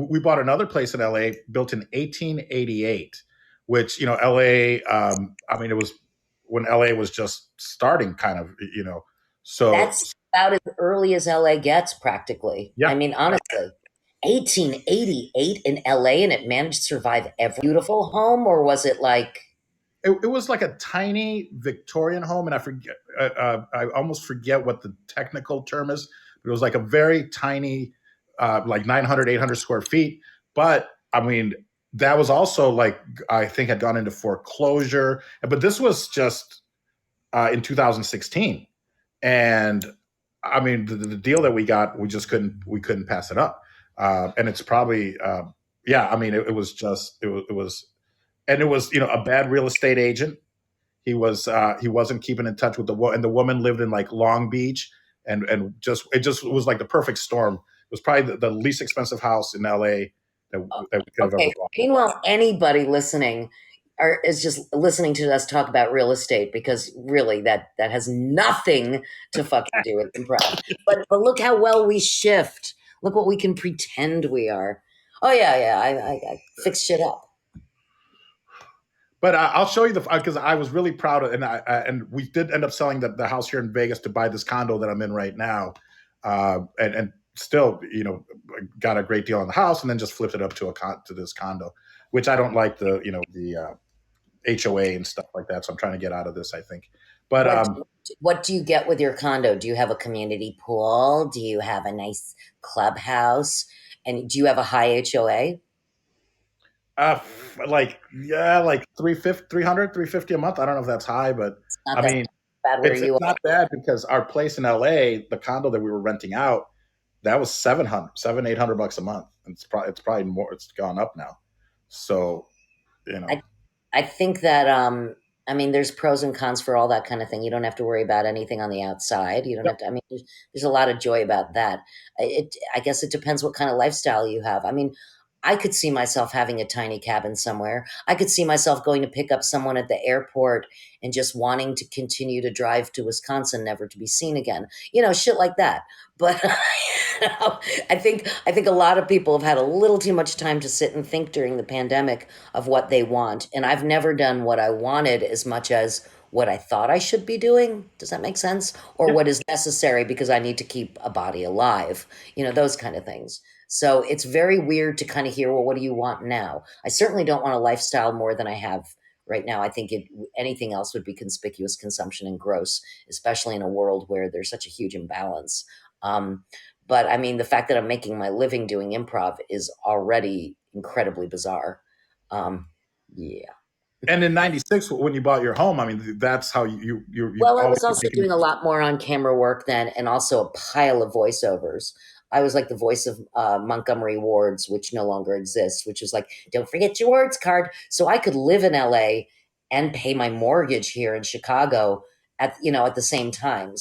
We bought another place in LA built in 1888, which LA. I mean, it was when LA was just starting, kind of. So that's about as early as LA gets, practically. I yeah, mean, honestly. 1888 in LA and it managed to survive every beautiful home, or was it like it was like a tiny Victorian home, and I forget. I almost forget what the technical term is, but it was like a very tiny, like 900, 800 square feet. But I mean, that was also like I think had gone into foreclosure. But this was just in 2016, and I mean the deal that we got, we couldn't pass it up, and it's probably yeah. I mean, it was just it was and it was a bad real estate agent. He wasn't keeping in touch with and the woman lived in like Long Beach, and it just was like the perfect storm. It was probably the least expensive house in LA that we could have ever okay. bought. Meanwhile, anybody listening is just listening to us talk about real estate because really that has nothing to fucking do with improv. But look how well we shift. Look what we can pretend we are. Oh yeah. I fix shit up. But I'll show you because I was really proud of, and we did end up selling the house here in Vegas to buy this condo that I'm in right now, and still got a great deal on the house, and then just flipped it up to this condo, which I don't like the HOA and stuff like that, so I'm trying to get out of this. I think, but What What do you get with your condo? Do you have a community pool? Do you have a nice clubhouse? And do you have a high HOA? Like, yeah, like 350, 300, 350 a month. I don't know if that's high, but It's not I that mean, bad where it's you not bad because our place in LA, the condo that we were renting out, that was 800 bucks a month. And it's probably more, it's gone up now. So, you know, are. I think that I mean there's pros and cons for all that kind of thing. You don't have to worry about anything on the outside. You don't yep, have to I mean there's a lot of joy about that. I guess it depends what kind of lifestyle you have. I mean, I could see myself having a tiny cabin somewhere. I could see myself going to pick up someone at the airport and just wanting to continue to drive to Wisconsin never to be seen again. You know, shit like that. But you know, I think a lot of people have had a little too much time to sit and think during the pandemic of what they want. And I've never done what I wanted as much as what I thought I should be doing. Does that make sense? Or yep, what is necessary because I need to keep a body alive, you know, those kind of things. So it's very weird to kind of hear, well, what do you want now? I certainly don't want a lifestyle more than I have right now. I think anything else would be conspicuous consumption and gross, especially in a world where there's such a huge imbalance. Um, but I mean, the fact that I'm making my living doing improv is already incredibly bizarre. Yeah. and in '96 when you bought your home, I mean, that's how you've Well, I always was also making. doing a lot more on camera work then, and also a pile of voiceovers. I was like the voice of Montgomery Ward's, which no longer exists, which is like, don't forget your words card. So I could live in LA and pay my mortgage here in Chicago at the same time.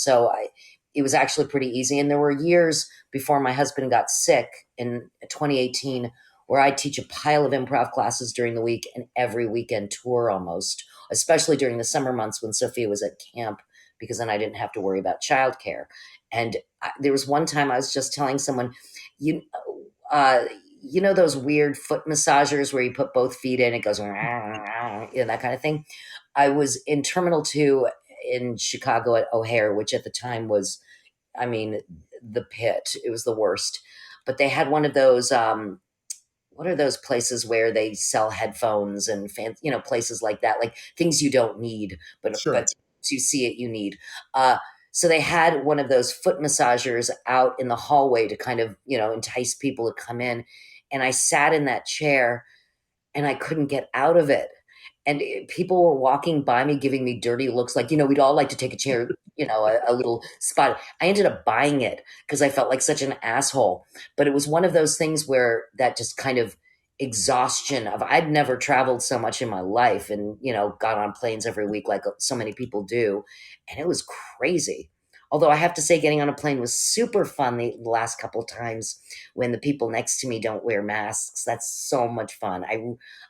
It was actually pretty easy. And there were years before my husband got sick in 2018 where I'd teach a pile of improv classes during the week and every weekend tour almost, especially during the summer months when Sophia was at camp, because then I didn't have to worry about childcare. And there was one time I was just telling someone, you, uh, you know those weird foot massagers where you put both feet in, it goes, that kind of thing. I was in Terminal 2 in Chicago at O'Hare, which at the time was, I mean, the pit. It was the worst. But they had one of those what are those places where they sell headphones and places like that, like things you don't need, but Sure. to see it you need. uh so they had one of those foot massagers out in the hallway to kind of entice people to come in, and I sat in that chair and I couldn't get out of it. And people were walking by me, giving me dirty looks, like, we'd all like to take a chair, a little spot. I ended up buying it because I felt like such an asshole. But it was one of those things where that just kind of exhaustion of, I'd never traveled so much in my life and, got on planes every week like so many people do. And it was crazy. Although I have to say, getting on a plane was super fun the last couple times when the people next to me don't wear masks. That's so much fun.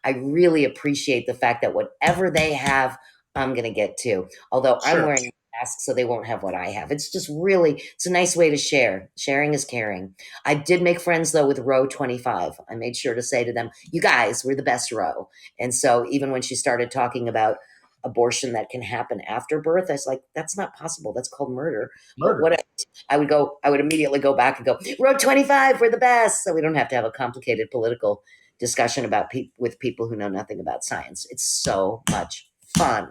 I really appreciate the fact that whatever they have, I'm going to get to. Although I'm Sure. wearing a mask, so they won't have what I have. It's just really, it's a nice way to share. Sharing is caring. I did make friends, though, with row 25. I made sure to say to them, you guys, we're the best row. And so even when she started talking about abortion that can happen after birth, I was like, that's not possible. That's called murder. But Murder. what I would immediately go back and go, row 25, we're the best. So we don't have to have a complicated political discussion about with people who know nothing about science. It's so much fun.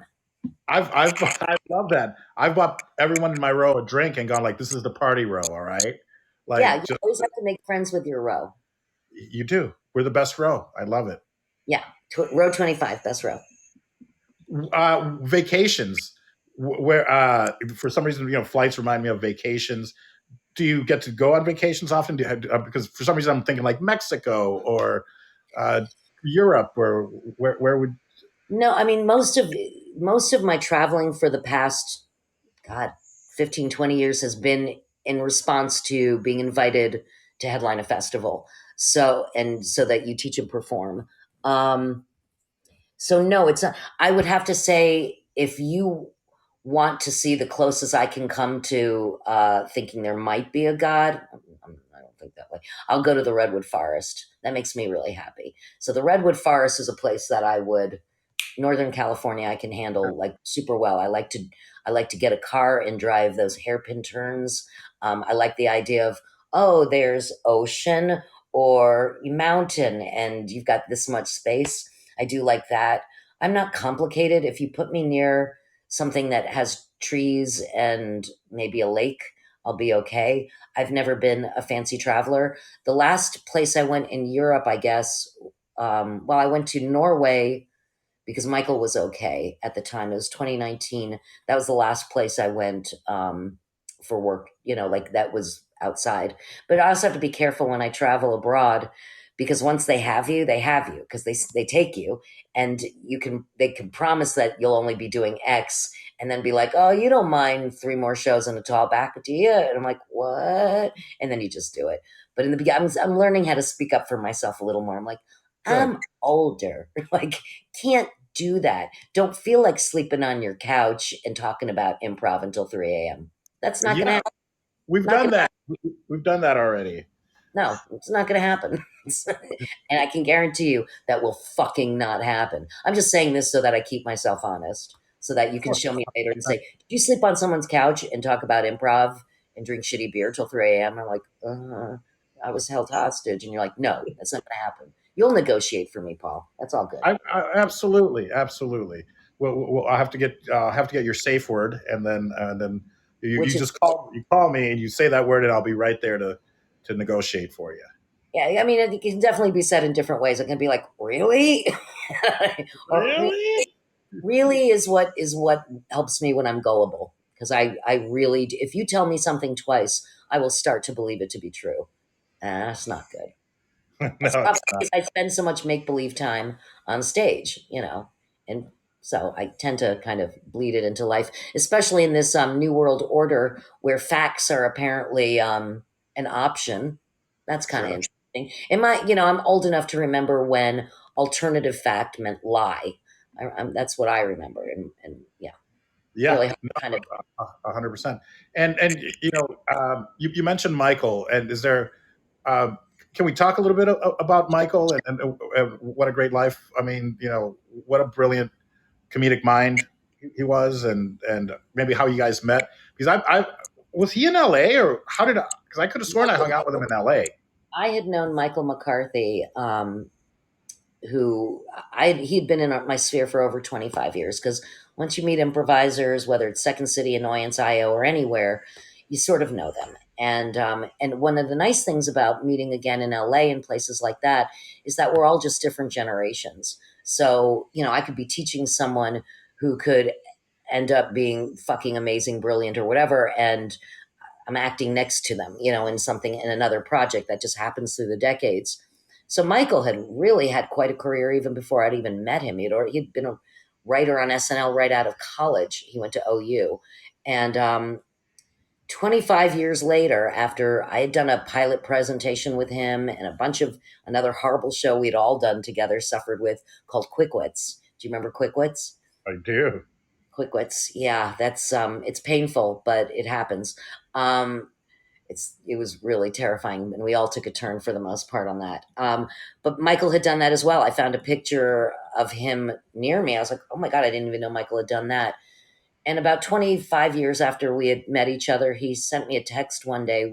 I love that. I've bought everyone in my row a drink and gone like, "This is the party row, all right." Yeah, Like, you just always have to make friends with your row. you do. We're the best row. I love it. Yeah, row 25, best row. Vacations, where for some reason, flights remind me of vacations. Do you get to go on vacations often? Because for some reason I'm thinking like Mexico or uh, Europe, or where would? No, I mean most of my traveling for the past, God, 15, 20 years has been in response to being invited to headline a festival. So that you teach and perform. Um, So no, it's not. I would have to say, if you want to see the closest I can come to thinking there might be a God, I don't think that way. I'll go to the Redwood Forest. That makes me really happy. So the Redwood Forest is a place that Northern California, I can handle like super well. I like to get a car and drive those hairpin turns. I like the idea of, oh, there's ocean or mountain, and you've got this much space. I do like that. I'm not complicated. If you put me near something that has trees and maybe a lake, I'll be okay. I've never been a fancy traveler. The last place I went in Europe, I guess, well, I went to Norway because Michael was okay at the time. It was 2019. That was the last place I went for work, like that was outside. But I also have to be careful when I travel abroad because once they have you because they take you and they can promise that you'll only be doing X and then be like, oh, you don't mind 3 more shows in a tall back, do you? And I'm like, what? And then you just do it. But in the beginning, I'm learning how to speak up for myself a little more. I'm like, Good. I'm older. Like, can't do that. Don't feel like sleeping on your couch and talking about improv until 3 a.m. That's not going to Yeah, happen. we've Not done gonna, that. We've done that already. no, it's not going to happen. And I can guarantee you that will fucking not happen. I'm just saying this so that I keep myself honest, so that you can show me later and say, did you sleep on someone's couch and talk about improv and drink shitty beer till 3 a.m.? I'm like, I was held hostage. And you're like, no, that's not going to happen. You'll negotiate for me, Paul. That's all good. Absolutely, absolutely. Well, I have to get your safe word, and then you Which is just call me and you say that word, and I'll be right there to negotiate for you. Yeah, I mean, it can definitely be said in different ways. It can be like, really? Or Really? really is what helps me when I'm gullible. Because I really, if you tell me something twice, I will start to believe it to be true. That's not good. That's No, probably it's not. because I spend so much make believe time on stage, and so I tend to kind of bleed it into life, especially in this new world order where facts are apparently an option. That's kind of Sure. interesting. I'm old enough to remember when alternative fact meant lie. That's what I remember, and yeah, Yeah, really kind of 100%. And you mentioned Michael, and is there? Uh, can we talk a little bit about Michael and what a great life? I mean, what a brilliant comedic mind he was, and maybe how you guys met. Because I was he in L.A. or how did I? Because I could have sworn I hung out with him in L.A. I had known Michael McCarthy. Who he'd been in my sphere for over 25 years because once you meet improvisers, whether it's Second City, Annoyance, IO, or anywhere, you sort of know them. And one of the nice things about meeting again in LA and places like that is that we're all just different generations. So I could be teaching someone who could end up being fucking amazing, brilliant, or whatever, and I'm acting next to them, in another project that just happens through the decades. So Michael had really had quite a career even before I'd even met him. He'd been a writer on SNL right out of college. He went to OU, and 25 years later, after I had done a pilot presentation with him and a bunch of another horrible show we'd all done together, suffered with, called Quick Wits. Do you remember Quick Wits? I do. Quick Wits, yeah, that's it's painful, but it happens. Um, it was really terrifying, and we all took a turn for the most part on that. But Michael had done that as well. I found a picture of him near me. I was like, oh my god, I didn't even know Michael had done that. And about 25 years after we had met each other, he sent me a text one day.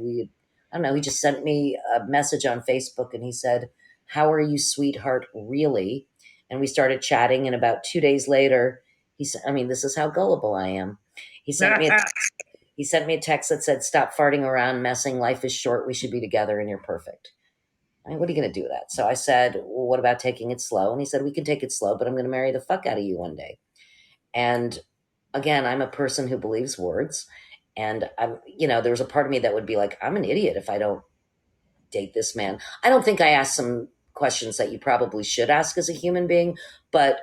I don't know, he just sent me a message on Facebook, and he said, "How are you, sweetheart? Really?" And we started chatting. And about 2 days later, he said, "I mean, this is how gullible I am." He sent me a he sent me a text that said, "Stop farting around, messing. Life is short. We should be together, and you're perfect." I mean, what are you going to do with that? So I said, "Well, what about taking it slow?" And he said, "We can take it slow, but I'm going to marry the fuck out of you one day." And again, I'm a person who believes words. And there was a part of me that would be like, I'm an idiot if I don't date this man. I don't think I asked some questions that you probably should ask as a human being, but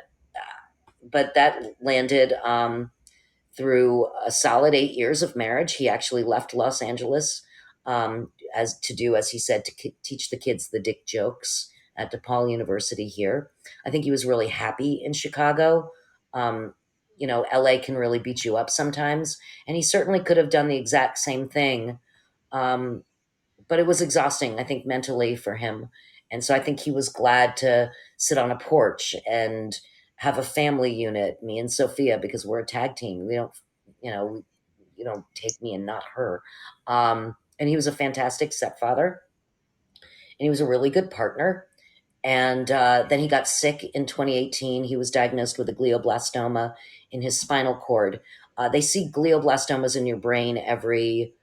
that landed through a solid 8 years of marriage. He actually left Los Angeles as he said, to teach the kids the dick jokes at DePaul University here. I think he was really happy in Chicago. Um, LA can really beat you up sometimes. And he certainly could have done the exact same thing. Um, but it was exhausting, I think, mentally for him. And so I think he was glad to sit on a porch and have a family unit, me and Sophia, because we're a tag team. We don't, you don't take me and not her. And he was a fantastic stepfather, and he was a really good partner. And then he got sick in 2018. He was diagnosed with a glioblastoma in his spinal cord. They see glioblastomas in your brain every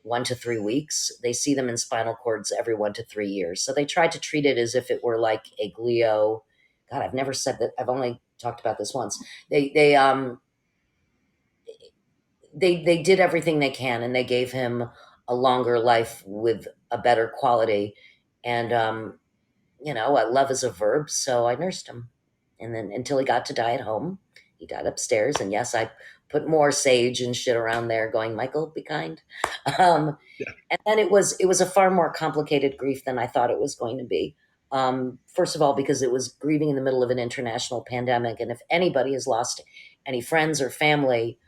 1 to 3 weeks. They see them in spinal cords every 1 to 3 years. So they tried to treat it as if it were like a glio. God, I've never said that. I've only talked about this once. They did everything they can, and they gave him a longer life with a better quality. And love is a verb, so I nursed him, and then until he got to die at home. He died upstairs, and yes, I put more sage and shit around there, going, Michael, be kind. Um, and then it was a far more complicated grief than I thought it was going to be. First of all, because it was grieving in the middle of an international pandemic, and if anybody has lost any friends or family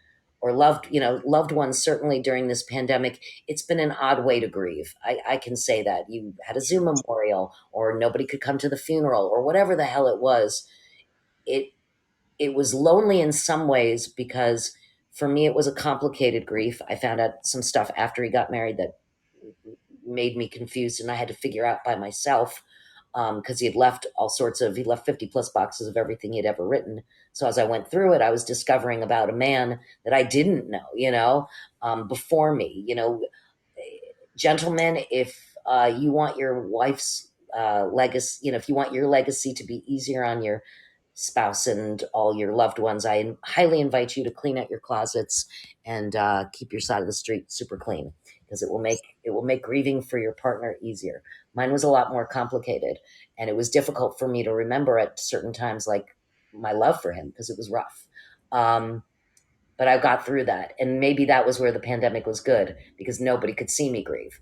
or loved ones, certainly during this pandemic, it's been an odd way to grieve. I can say that. You had a Zoom memorial, or nobody could come to the funeral, or whatever the hell it was. It it was lonely in some ways because for me it was a complicated grief. I found out some stuff after he got married that made me confused, and I had to figure out by myself because he left 50 plus boxes of everything he'd ever written. So as I went through it, I was discovering about a man that I didn't know, before me. Gentlemen, if you want your wife's legacy, if you want your legacy to be easier on your spouse and all your loved ones, I highly invite you to clean out your closets and keep your side of the street super clean, because it will make grieving for your partner easier. Mine was a lot more complicated, and it was difficult for me to remember at certain times, like my love for him, because it was rough. But I got through that, and maybe that was where the pandemic was good, because nobody could see me grieve.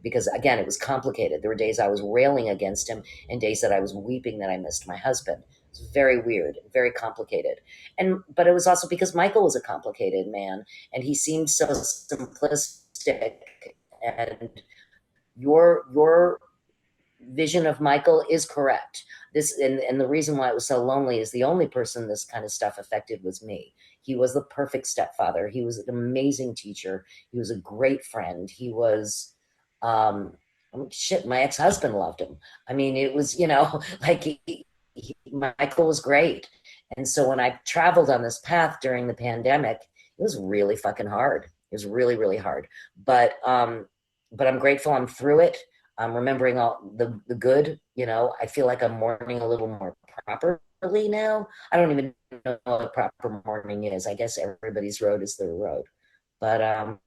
Because again, it was complicated. There were days I was railing against him, and days that I was weeping that I missed my husband. It was very weird, very complicated. But it was also because Michael was a complicated man, and he seemed so simplistic. And your vision of Michael is correct. And the reason why it was so lonely is the only person this kind of stuff affected was me. He was the perfect stepfather. He was an amazing teacher. He was a great friend. He was, my ex-husband loved him. I mean, it was, like Michael was great. And so when I traveled on this path during the pandemic, it was really fucking hard. It was really, really hard. But I'm grateful I'm through it. I'm remembering all the good. I feel like I'm mourning a little more properly now. I don't even know what proper mourning is. I guess everybody's road is their road. But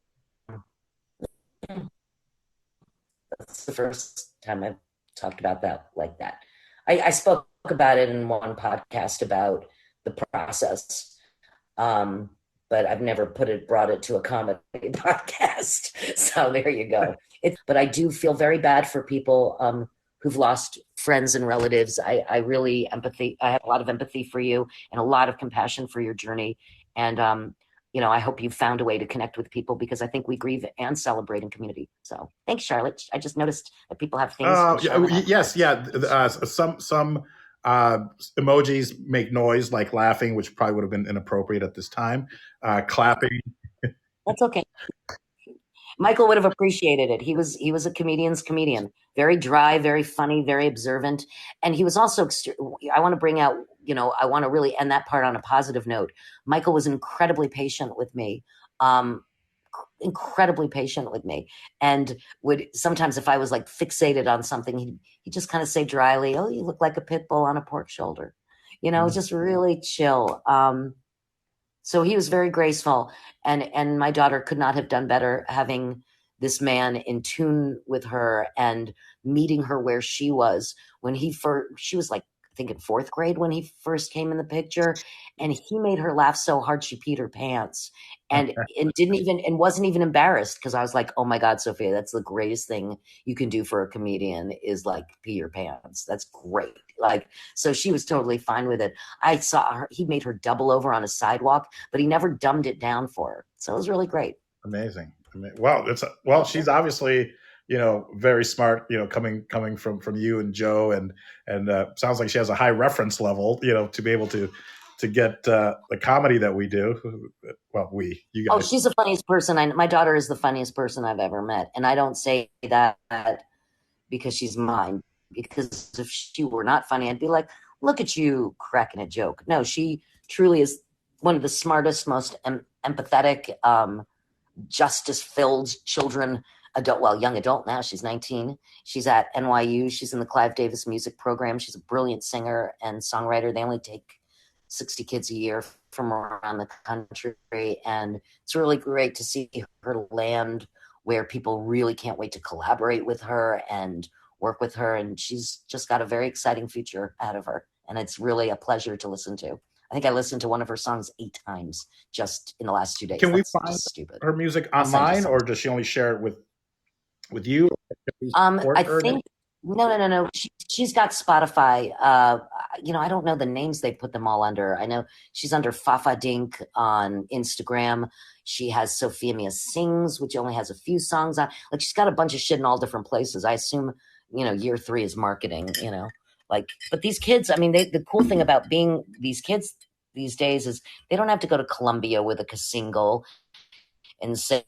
that's the first time I've talked about that like that. I spoke about it in one podcast about the process. But I've never brought it to a comedy podcast. So there you go. But I do feel very bad for people who've lost friends and relatives. I have a lot of empathy for you and a lot of compassion for your journey. And, I hope you found a way to connect with people, because I think we grieve and celebrate in community. So thanks, Charlotte. I just noticed that people have things. Yes. Some emojis make noise, like laughing, which probably would have been inappropriate at this time. Clapping. That's okay. Michael would have appreciated it. He was a comedian's comedian, very dry, very funny, very observant. And he was also, I want to bring out, I want to really end that part on a positive note. Michael was incredibly patient with me. And would sometimes, if I was like fixated on something, he'd just kind of say dryly, "Oh, you look like a pit bull on a pork shoulder," just really chill. So he was very graceful, and my daughter could not have done better, having this man in tune with her and meeting her where she was when she was like, I think in fourth grade when he first came in the picture, and he made her laugh so hard she peed her pants, and wasn't even embarrassed, because I was like, oh my God, Sophia, that's the greatest thing you can do for a comedian, is like pee your pants. That's great. Like, so she was totally fine with it. I saw her, he made her double over on a sidewalk, but he never dumbed it down for her. So it was really great. Amazing. Well, she's obviously, very smart, coming from you and Joe, and sounds like she has a high reference level, to be able to get the comedy that we do. Well, you guys. Oh, she's the funniest person. My daughter is the funniest person I've ever met. And I don't say that because she's mine, because if she were not funny, I'd be like, look at you cracking a joke. No, she truly is one of the smartest, most empathetic, justice-filled young adult now. She's 19. She's at NYU. She's in the Clive Davis music program. She's a brilliant singer and songwriter. They only take 60 kids a year from around the country. And it's really great to see her land where people really can't wait to collaborate with her and work with her. And she's just got a very exciting future ahead of her. And it's really a pleasure to listen to. I think I listened to one of her songs 8 times just in the last 2 days. Can we That's find stupid. her music online, or does she only share it with you? I think no. She's got Spotify. I don't know the names they put them all under. I know she's under Fafa Dink on Instagram. She has Sophia Mia Sings, which only has a few songs on. Like, she's got a bunch of shit in all different places. I assume, year 3 is marketing, but these kids, I mean, the cool thing about being these kids these days is they don't have to go to Columbia with a single and say,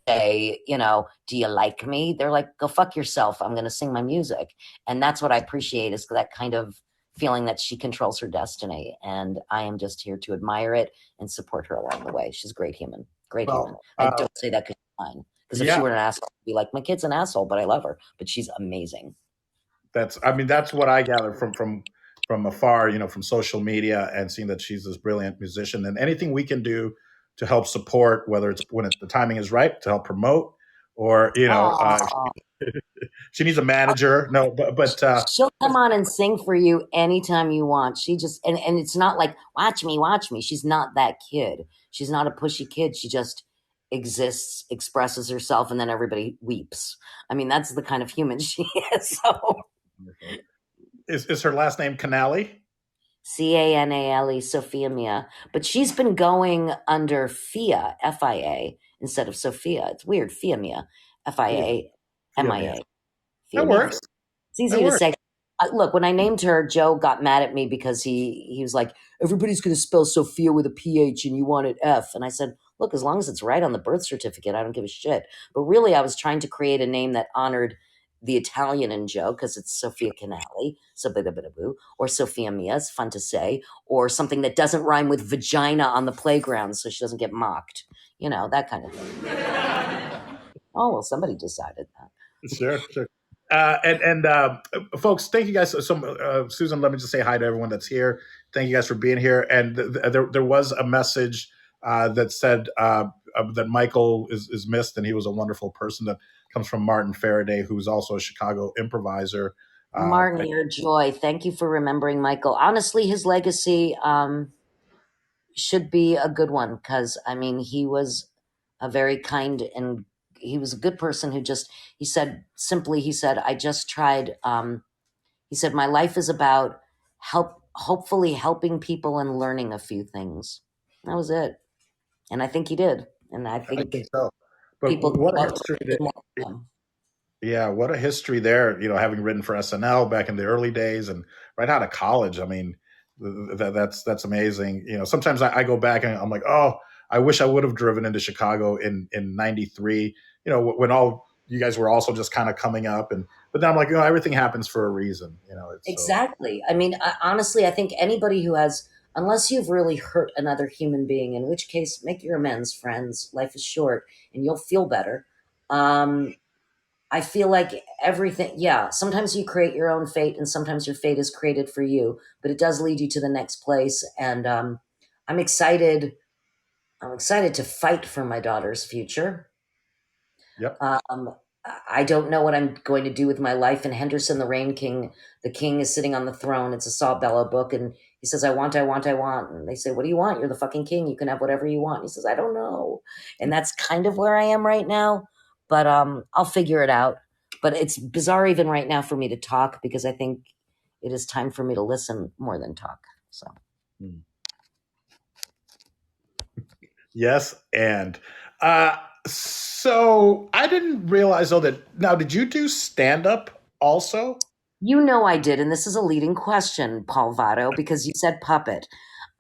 do you like me? They're like, go fuck yourself. I'm going to sing my music. And that's what I appreciate, is that kind of feeling that she controls her destiny. And I am just here to admire it and support her along the way. She's a great human. Human. I don't say that because she's mine. Because if she were an asshole, I'd be like, my kid's an asshole, but I love her. But she's amazing. That's what I gather from afar, from social media, and seeing that she's this brilliant musician. And anything we can do to help support, whether it's when the timing is right, to help promote, or she needs a manager. No, but she'll come on and sing for you anytime you want. She just and it's not like watch me. She's not that kid. She's not a pushy kid. She just exists, expresses herself, and then everybody weeps. I mean, that's the kind of human she is. So, is her last name Canale? Canale, Sophia Mia. But she's been going under Fia, Fia, instead of Sophia. It's weird. Fia Mia, Fia, Mia. That works. It's easy to say. Look, when I named her, Joe got mad at me because he was like, everybody's going to spell Sophia with a PH and you want it F. And I said, look, as long as it's right on the birth certificate, I don't give a shit. But really, I was trying to create a name that honored the Italian in Joe, because it's Sophia Canale, or Sophia Mia, it's fun to say, or something that doesn't rhyme with vagina on the playground so she doesn't get mocked. That kind of thing. Oh, well, somebody decided that. Sure. And folks, thank you guys. Susan, let me just say hi to everyone that's here. Thank you guys for being here. And there was a message that said that Michael is missed, and he was a wonderful person. That comes from Martin Faraday, who's also a Chicago improviser. Martin, you're a joy. Thank you for remembering Michael. Honestly, his legacy should be a good one, because, I mean, he was a very kind, and he was a good person who he said, I just tried, he said, my life is about hopefully helping people and learning a few things. That was it. And I think he did. And I think so. But people what a history what a history there, having written for SNL back in the early days and right out of college. I mean, that's amazing. Sometimes I go back and I'm like, oh, I wish I would have driven into Chicago in 93, when all you guys were also just kind of coming up. But then I'm like, everything happens for a reason. Exactly. I mean, honestly, I think anybody who has, unless you've really hurt another human being, in which case, make your amends, friends. Life is short and you'll feel better. I feel like everything, sometimes you create your own fate and sometimes your fate is created for you, but it does lead you to the next place. And I'm excited to fight for my daughter's future. Yep. I don't know what I'm going to do with my life. And Henderson, the Rain King, the king is sitting on the throne. It's a Saw Bellow book. And he says, I want. And they say, what do you want? You're the fucking king. You can have whatever you want. He says, I don't know. And that's kind of where I am right now. But I'll figure it out. But it's bizarre even right now for me to talk, because I think it is time for me to listen more than talk. So. Yes. And so I didn't realize, though, that now, did you do stand-up also? I did. And this is a leading question, Paul Vato, because you said puppet.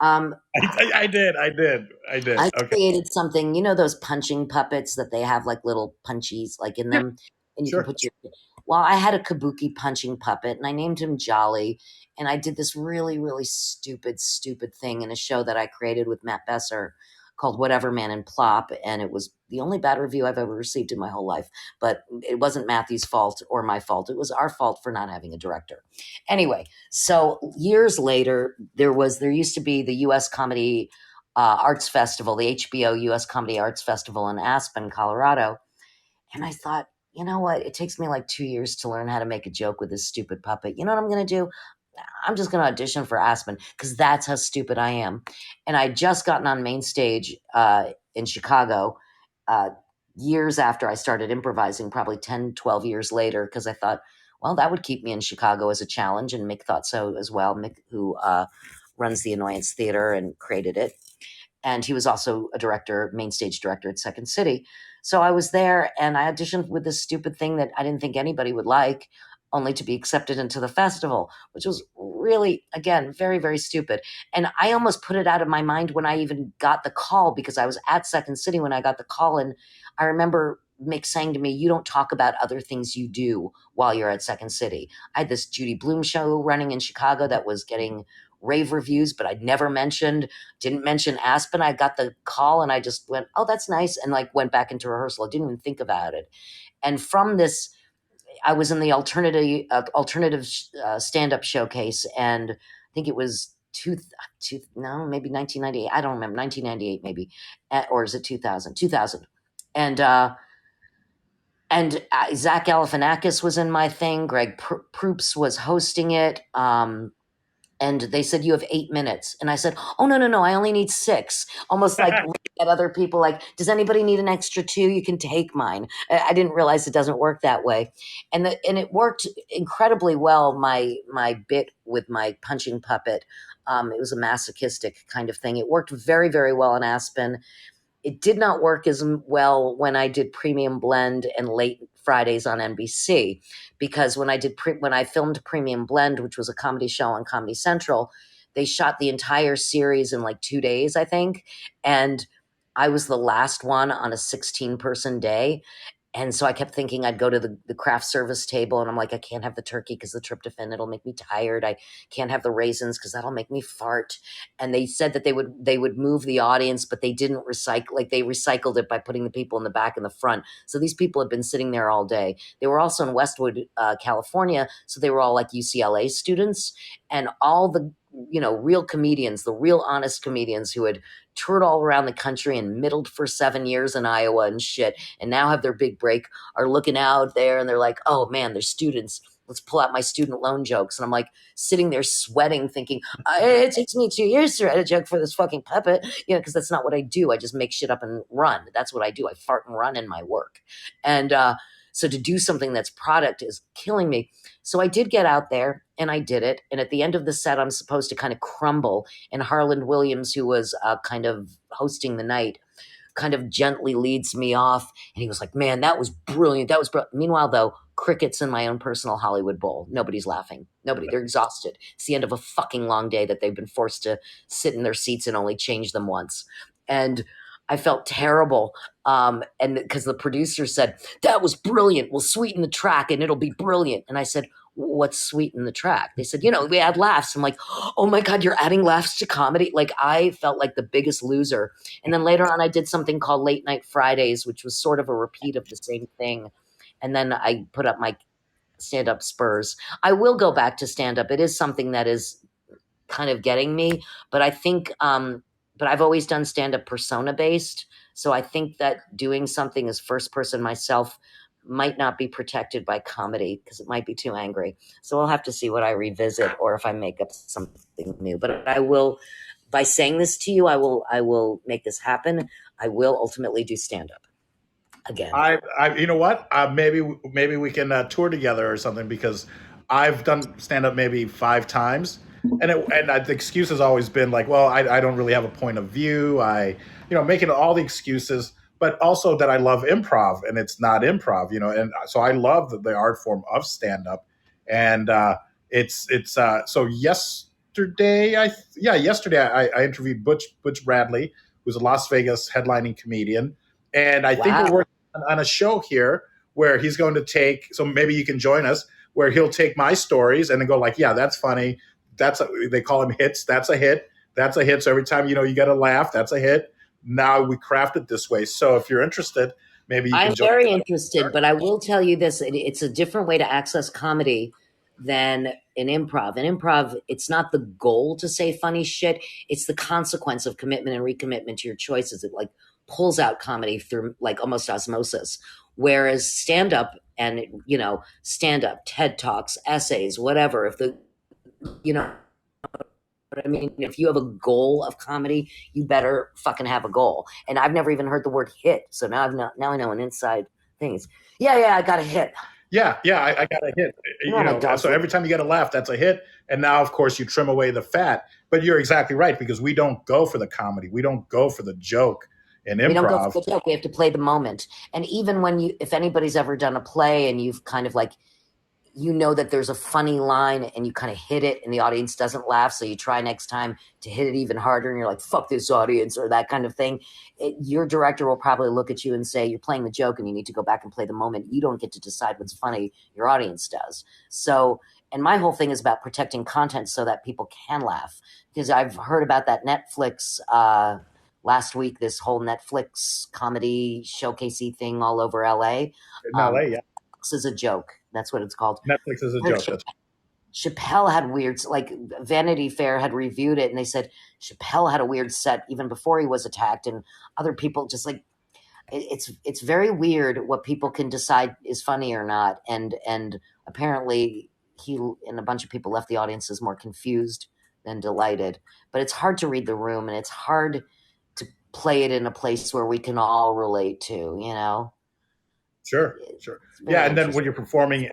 I did. I created something, those punching puppets that they have like little punchies like in them, and you can put Well, I had a kabuki punching puppet, and I named him Jolly. And I did this really, really stupid thing in a show that I created with Matt Besser called Whatever Man and Plop. And it was the only bad review I've ever received in my whole life. But it wasn't Matthew's fault or my fault. It was our fault for not having a director. Anyway, so years later, there used to be the U.S. Comedy Arts Festival, the HBO U.S. Comedy Arts Festival in Aspen, Colorado. And I thought, you know what? It takes me like 2 years to learn how to make a joke with this stupid puppet. You know what I'm going to do? I'm just going to audition for Aspen because that's how stupid I am. And I'd just gotten on Mainstage in Chicago years after I started improvising, probably 10, 12 years later, because I thought, well, that would keep me in Chicago as a challenge. And Mick thought so as well. Mick, who runs the Annoyance Theatre and created it. And he was also a director, main stage director at Second City. So I was there and I auditioned with this stupid thing that I didn't think anybody would like, only to be accepted into the festival, which was really, again, very, very stupid. And I almost put it out of my mind when I even got the call, because I was at Second City when I got the call. And I remember Mick saying to me, you don't talk about other things you do while you're at Second City. I had this Judy Blume show running in Chicago that was getting rave reviews, but I'd never didn't mention Aspen. I got the call and I just went, oh, that's nice. And like went back into rehearsal. I didn't even think about it. And from this, I was in the alternative stand-up showcase. And I think it was maybe 1998. I don't remember, 1998 maybe. Or is it 2000? 2000. And Zach Galifianakis was in my thing. Greg Proops was hosting it. And they said, you have 8 minutes. And I said, oh, no, I only need 6. Almost like at other people, like, does anybody need an extra 2? You can take mine. I didn't realize it doesn't work that way. And it worked incredibly well, my bit with my punching puppet. It was a masochistic kind of thing. It worked very, very well in Aspen. It did not work as well when I did Premium Blend and late Fridays on NBC, because when I filmed Premium Blend, which was a comedy show on Comedy Central, they shot the entire series in like 2 days, I think. And I was the last one on a 16-person day. And so I kept thinking I'd go to the craft service table and I'm like, I can't have the turkey because the tryptophan, it'll make me tired. I can't have the raisins because that'll make me fart. And they said that they would move the audience, but they didn't recycle, like they recycled it by putting the people in the back and the front. So these people had been sitting there all day. They were also in Westwood, California. So they were all like UCLA students, and all the, real comedians, the real honest comedians who had toured all around the country and middled for 7 years in Iowa and shit, and now have their big break, are looking out there and they're like, oh man, they're students. Let's pull out my student loan jokes. And I'm like sitting there sweating, thinking, it takes me 2 years to write a joke for this fucking puppet, because that's not what I do. I just make shit up and run. That's what I do. I fart and run in my work. And so to do something that's product is killing me. So I did get out there and I did it. And at the end of the set, I'm supposed to kind of crumble. And Harland Williams, who was kind of hosting the night, kind of gently leads me off. And he was like, man, that was brilliant. That was brilliant. Meanwhile, though, crickets in my own personal Hollywood Bowl. Nobody's laughing. Nobody. They're exhausted. It's the end of a fucking long day that they've been forced to sit in their seats and only change them once. And I felt terrible. And because the producer said, that was brilliant. We'll sweeten the track and it'll be brilliant. And I said, what's sweeten the track? They said, we add laughs. I'm like, oh my God, you're adding laughs to comedy? Like, I felt like the biggest loser. And then later on, I did something called Late Night Fridays, which was sort of a repeat of the same thing. And then I put up my stand-up spurs. I will go back to stand-up. It is something that is kind of getting me, but I think, but I've always done stand-up persona-based. So I think that doing something as first person myself might not be protected by comedy because it might be too angry. So we'll have to see what I revisit or if I make up something new. But I will, by saying this to you, I will make this happen. I will ultimately do stand-up again. You know what? Maybe we can tour together or something, because I've done stand-up maybe 5 times. And the excuse has always been like, well, I don't really have a point of view. Making all the excuses, but also that I love improv and it's not improv, and so I love the art form of stand-up. And so yesterday I interviewed Butch Bradley, who's a Las Vegas headlining comedian. And I think we're working on a show here where he's going to take, so maybe you can join us, where he'll take my stories and then go like, yeah, that's funny. They call them hits. That's a hit. That's a hit. So every time, you get a laugh, that's a hit. Now we craft it this way. So if you're interested, maybe you can I'm join. very interested, but I will tell you this: it's a different way to access comedy than in improv. In improv, it's not the goal to say funny shit; it's the consequence of commitment and recommitment to your choices. It like pulls out comedy through like almost osmosis. Whereas stand up and stand up, TED talks, essays, whatever. If the you know what I mean, if you have a goal of comedy, you better fucking have a goal. And I've never even heard the word hit, so now I know an inside things. Yeah, I got a hit. Yeah, I got a hit. So every time you get a laugh, that's a hit. And now, of course, you trim away the fat. But you're exactly right, because we don't go for the comedy. We don't go for the joke in improv. We don't go for the joke. We have to play the moment. And even if anybody's ever done a play and you've kind of like, that there's a funny line and you kind of hit it and the audience doesn't laugh, so you try next time to hit it even harder and you're like, fuck this audience, or that kind of thing. Your director will probably look at you and say, you're playing the joke and you need to go back and play the moment. You don't get to decide what's funny. Your audience does. So, and my whole thing is about protecting content so that people can laugh. Because I've heard about that Netflix, last week, this whole Netflix comedy showcasey thing all over LA. In LA, yeah. This is a joke. That's what it's called. Netflix is a joke. Chappelle had weird, like Vanity Fair had reviewed it and they said Chappelle had a weird set even before he was attacked, and other people just like, it's very weird what people can decide is funny or not. And apparently he and a bunch of people left the audiences more confused than delighted. But it's hard to read the room, and it's hard to play it in a place where we can all relate to, Sure. Yeah, and then when you're performing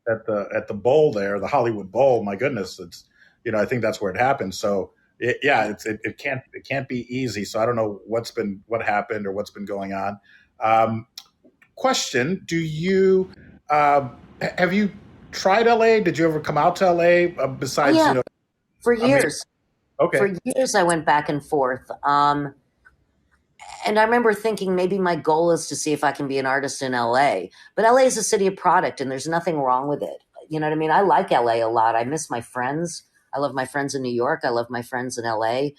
at the bowl there, the Hollywood Bowl, my goodness, it's I think that's where it happens. So it can't be easy. So I don't know what happened or what's been going on. Question: do you have you tried LA? Did you ever come out to LA besides? Yeah, for years. Okay. For years, I went back and forth. And I remember thinking maybe my goal is to see if I can be an artist in LA. But LA is a city of product and there's nothing wrong with it. You know what I mean? I like LA a lot. I miss my friends. I love my friends in New York. I love my friends in LA.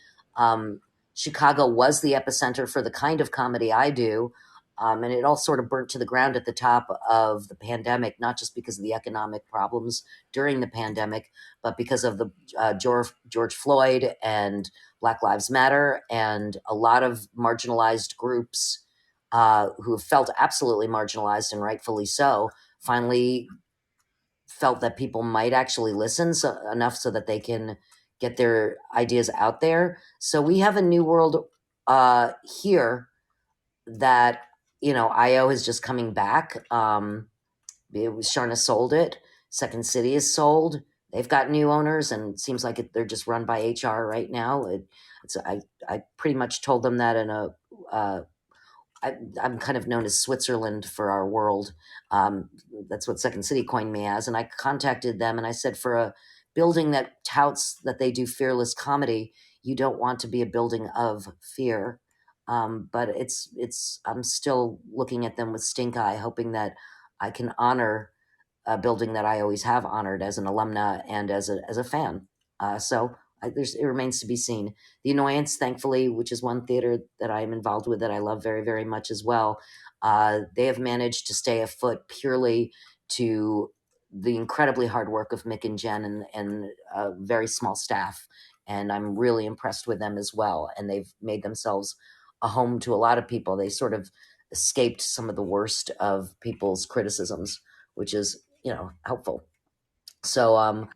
Chicago was the epicenter for the kind of comedy I do. And it all sort of burnt to the ground at the top of the pandemic, not just because of the economic problems during the pandemic, but because of the George Floyd and Black Lives Matter, and a lot of marginalized groups who have felt absolutely marginalized, and rightfully so, finally felt that people might actually listen enough so that they can get their ideas out there. So we have a new world here that, IO is just coming back. Sharna sold it. Second City is sold. They've got new owners, and it seems like they're just run by HR right now. I pretty much told them that I'm kind of known as Switzerland for our world. That's what Second City coined me as. And I contacted them and I said, for a building that touts that they do fearless comedy, you don't want to be a building of fear. But I'm still looking at them with stink eye, hoping that I can honor a building that I always have honored as an alumna and as a fan. It remains to be seen. The Annoyance, thankfully, which is one theater that I'm involved with that I love very, very much as well, they have managed to stay afloat purely to the incredibly hard work of Mick and Jen and a very small staff. And I'm really impressed with them as well. And they've made themselves a home to a lot of people. They sort of escaped some of the worst of people's criticisms, which is, helpful. So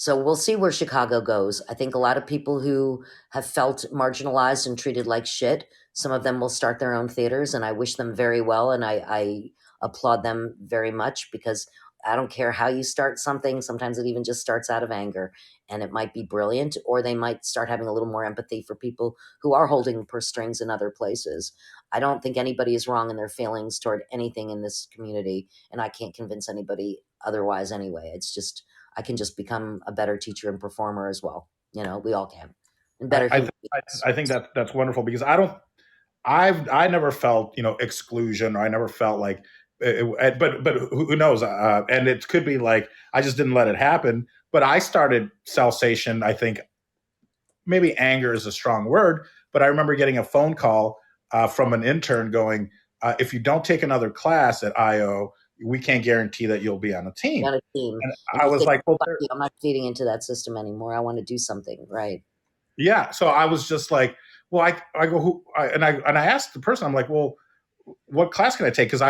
we'll see where Chicago goes. I think a lot of people who have felt marginalized and treated like shit, some of them will start their own theaters, and I wish them very well. And I applaud them very much, because I don't care how you start something. Sometimes it even just starts out of anger, and it might be brilliant, or they might start having a little more empathy for people who are holding purse strings in other places. I don't think anybody is wrong in their feelings toward anything in this community, and I can't convince anybody otherwise anyway. It's just, I can just become a better teacher and performer as well. We all can. And better. I think that's wonderful, because I never felt, exclusion, or I never felt like But who knows? And it could be like I just didn't let it happen. But I started Salsation. I think maybe anger is a strong word, but I remember getting a phone call from an intern going, if you don't take another class at IO, we can't guarantee that you'll be on a team. On a team. And And I you was think, like, well, "Fuck you, I'm not feeding into that system anymore. I want to do something." Right. yeah. So I was just like, well, I go, and I asked the person, I'm like, well, what class can I take? Because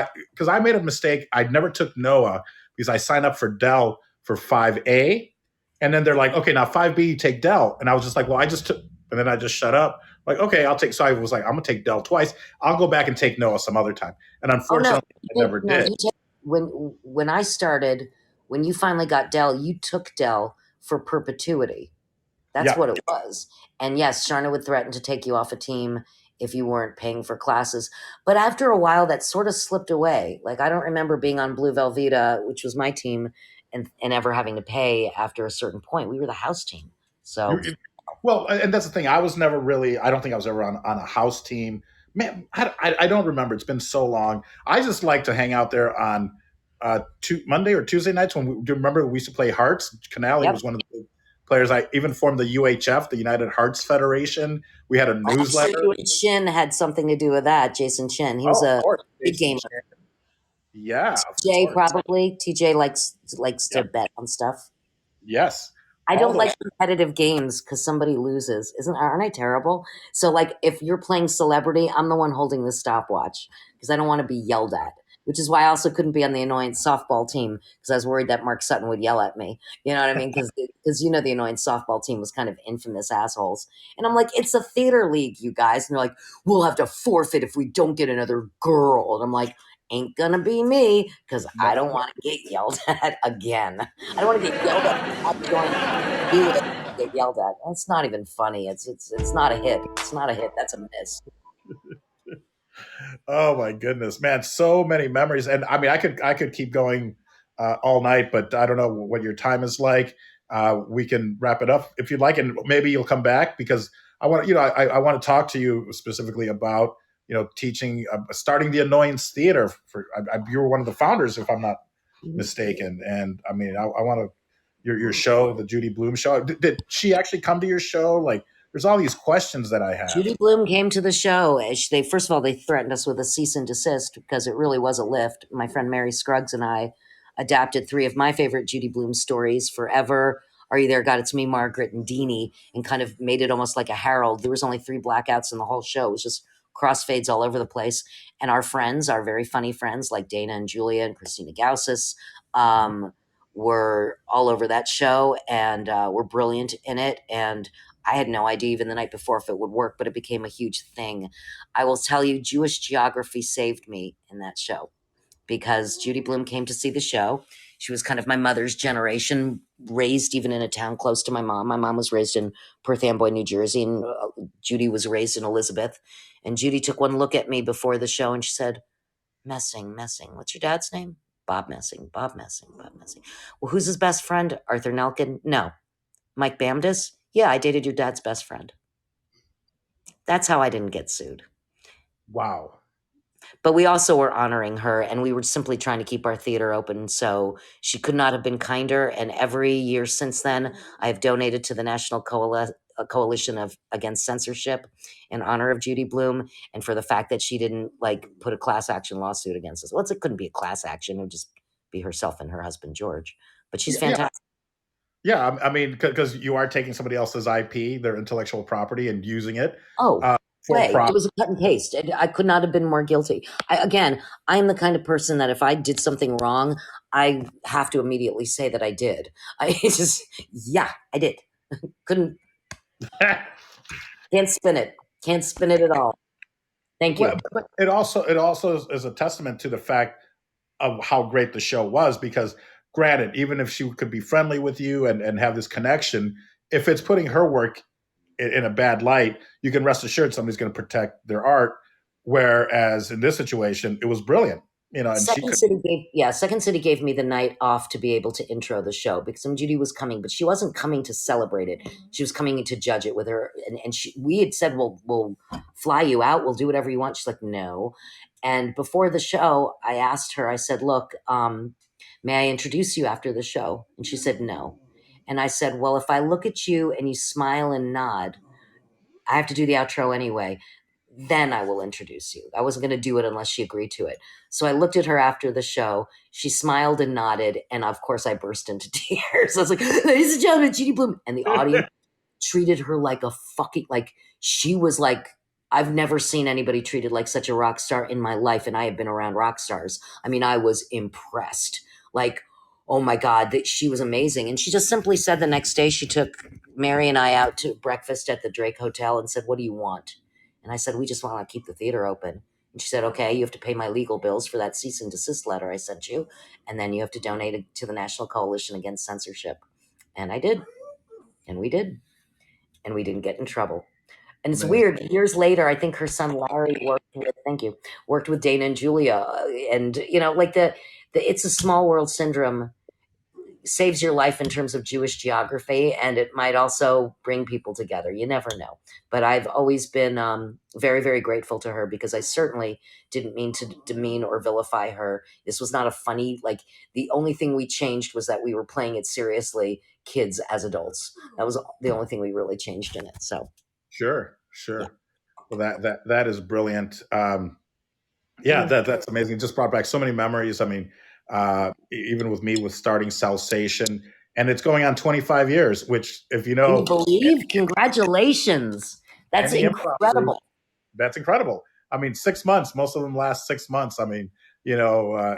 I made a mistake. I never took Noah because I signed up for Dell for 5A. And then they're like, okay, now 5B, you take Dell. And I was just like, well, I just took, and then I just shut up. Like, okay, I'll take, so I was like, I'm going to take Dell twice. I'll go back and take Noah some other time. And Oh no, unfortunately, I never did. you take, when I started, when you finally got Dell, you took Dell for perpetuity. That's Yeah. what it was. And yes, Sharna would threaten to take you off a team if you weren't paying for classes. But after a while, that sort of slipped away. Like I don't remember being on Blue Velveeta, which was my team, and ever having to pay after a certain point. We were the house team. So Well, and that's the thing. I was never really, I don't think I was ever on a house team. Man, I don't remember. It's been so long. I just like to hang out there on Monday or Tuesday nights when do you remember we used to play Hearts? Canale yep. was one of the players. I even formed the UHF, the United Hearts Federation. We had a newsletter. You and Shin had something to do with that. Jason Shin. He was a big gamer. Yeah. TJ probably. TJ likes to bet on stuff. Yes. I don't like competitive games because somebody loses. Aren't I terrible? So like if you're playing celebrity, I'm the one holding the stopwatch because I don't want to be yelled at. Which is why I also couldn't be on the Annoyance softball team because I was worried that Mark Sutton would yell at me. You know what I mean? Because the Annoyance softball team was kind of infamous assholes. And I'm like, it's a theater league, you guys. And they're like, we'll have to forfeit if we don't get another girl. And I'm like, ain't gonna be me because I don't want to get yelled at again. I don't want to get yelled at. I'm going to do it. Get yelled at. That's not even funny. It's not a hit. It's not a hit. That's a miss. Oh my goodness, man! So many memories, and I mean, I could keep going all night, but I don't know what your time is like. We can wrap it up if you'd like, and maybe you'll come back because I want I want to talk to you specifically about teaching, starting the Annoyance Theatre. You were one of the founders, if I'm not mistaken, and I mean, I want to your show, the Judy Blume show. Did she actually come to your show? Like, there's all these questions that I have. Judy Blume came to the show. First of all, they threatened us with a cease and desist because it really was a lift. My friend Mary Scruggs and I adapted 3 of my favorite Judy Blume stories, Forever, Are You There, God, It's Me, Margaret, and Deanie, and kind of made it almost like a herald. There was only 3 blackouts in the whole show. It was just crossfades all over the place. And our friends, our very funny friends like Dana and Julia and Christina Gaussis, were all over that show and were brilliant in it. And I had no idea even the night before if it would work, but it became a huge thing. I will tell you, Jewish geography saved me in that show because Judy Blume came to see the show. She was kind of my mother's generation, raised even in a town close to my mom. My mom was raised in Perth Amboy, New Jersey, and Judy was raised in Elizabeth. And Judy took one look at me before the show and she said, Messing. What's your dad's name? Bob Messing. Well, who's his best friend? Arthur Nelkin? No. Mike Bamdis? Yeah, I dated your dad's best friend. That's how I didn't get sued. Wow. But we also were honoring her, and we were simply trying to keep our theater open, so she could not have been kinder. And every year since then, I have donated to the National Coalition Against Censorship in honor of Judy Blume, and for the fact that she didn't put a class action lawsuit against us. Well, it couldn't be a class action; it would just be herself and her husband George. But she's fantastic. Yeah, I mean, because you are taking somebody else's IP, their intellectual property, and using it. It was a cut and paste. I could not have been more guilty. I am the kind of person that if I did something wrong, I have to immediately say that I did. I did. Couldn't. Can't spin it at all. Thank you. But it also is a testament to the fact of how great the show was, because granted, even if she could be friendly with you and have this connection, if it's putting her work in a bad light, you can rest assured somebody's going to protect their art. Whereas in this situation, it was brilliant. And Second City gave me the night off to be able to intro the show because Judy was coming, but she wasn't coming to celebrate it. She was coming to judge it with her. And we had said, we'll fly you out. We'll do whatever you want. She's like, no. And before the show, I asked her, I said, look, may I introduce you after the show? And she said, no. And I said, well, if I look at you and you smile and nod, I have to do the outro anyway. Then I will introduce you. I wasn't going to do it unless she agreed to it. So I looked at her after the show. She smiled and nodded. And of course, I burst into tears. I was like, ladies and gentlemen, Judy Bloom. And the audience treated her like a fucking, like, she was like, I've never seen anybody treated like such a rock star in my life. And I have been around rock stars. I mean, I was impressed. Like, oh my God, that she was amazing. And she just simply said the next day, she took Mary and I out to breakfast at the Drake Hotel and said, what do you want? And I said, we just want to keep the theater open. And she said, okay, you have to pay my legal bills for that cease and desist letter I sent you. And then you have to donate it to the National Coalition Against Censorship. And I did. And we did. And we didn't get in trouble. And it's weird. Years later, I think her son Larry worked with Dana and Julia. And, you know, like the It's a Small World syndrome saves your life in terms of Jewish geography, and it might also bring people together. You never know. But I've always been very, very grateful to her, because I certainly didn't mean to demean or vilify her. This was not a funny, like, the only thing we changed was that we were playing it seriously, kids as adults. That was the only thing we really changed in it. So Sure. yeah. Well, that is brilliant. That's amazing. It just brought back so many memories. I mean, even with me with starting Salsation, and it's going on 25 years, which, if you know, can you believe? Congratulations. That's incredible. That's incredible. I mean, 6 months, most of them last 6 months. I mean, you know,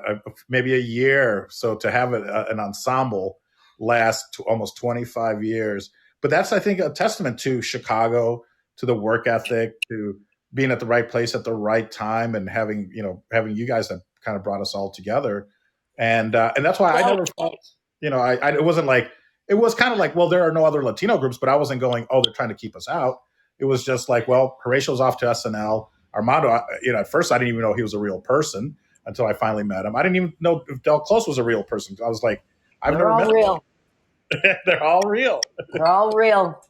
maybe a year. So to have an ensemble last to almost 25 years, but that's, I think, a testament to Chicago, to the work ethic, to being at the right place at the right time, and having you guys that kind of brought us all together. And that's why I never felt, you know, it wasn't like, it was kind of like, well, there are no other Latino groups, but I wasn't going, oh, they're trying to keep us out. It was just like, well, Horatio's off to SNL. Armando, you know, at first I didn't even know he was a real person until I finally met him. I didn't even know if Del Close was a real person. I was like, They're all real. They're all real. They're all real.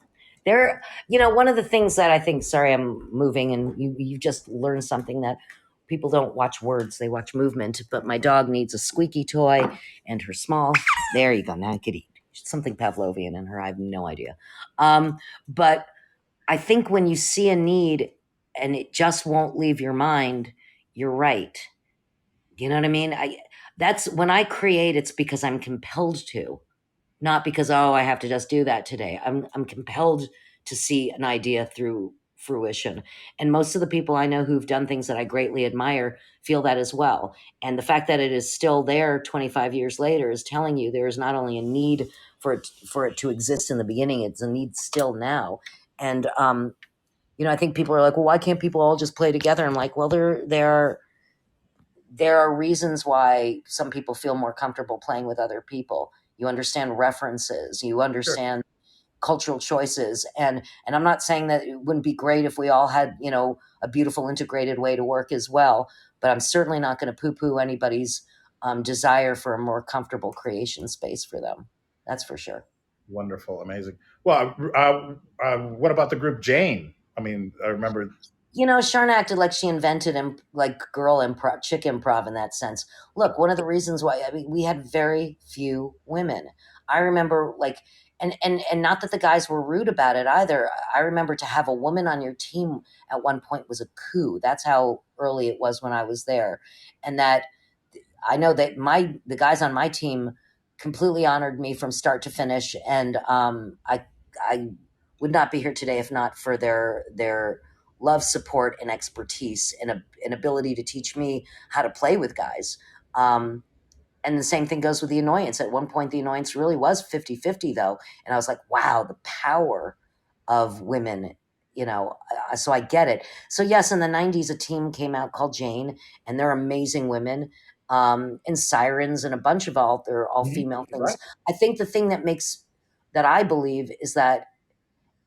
They're, you know, one of the things that I think, sorry, I'm moving, and you just learned something, that people don't watch words, they watch movement. But my dog needs a squeaky toy, and her small, there you go, now I could eat. Something Pavlovian in her, I have no idea. But I think when you see a need and it just won't leave your mind, you're right. You know what I mean? That's when I create, it's because I'm compelled to. Not because, oh, I have to just do that today. I'm compelled to see an idea through fruition. And most of the people I know who've done things that I greatly admire feel that as well. And the fact that it is still there 25 years later is telling you there is not only a need for it to exist in the beginning, it's a need still now. And you know, I think people are like, well, why can't people all just play together? I'm like, well, there are reasons why some people feel more comfortable playing with other people. You understand references, you understand cultural choices. And I'm not saying that it wouldn't be great if we all had, you know, a beautiful integrated way to work as well, but I'm certainly not going to poo-poo anybody's desire for a more comfortable creation space for them. That's for sure. Wonderful. Amazing. Well, what about the group Jane? I mean, I remember, you know, Sharna acted like she invented like girl improv, chick improv in that sense. Look, one of the reasons why, I mean, we had very few women. I remember, like, and not that the guys were rude about it either. I remember to have a woman on your team at one point was a coup. That's how early it was when I was there. And that I know that the guys on my team completely honored me from start to finish. And I would not be here today if not for their love, support, and expertise, and an ability to teach me how to play with guys. And the same thing goes with the Annoyance. At one point, the Annoyance really was 50-50, though. And I was like, wow, the power of women, you know, so I get it. So yes, in the 90s, a team came out called Jane, and they're amazing women, and Sirens, and a bunch of they're all female things. Right. I think the thing that I believe is that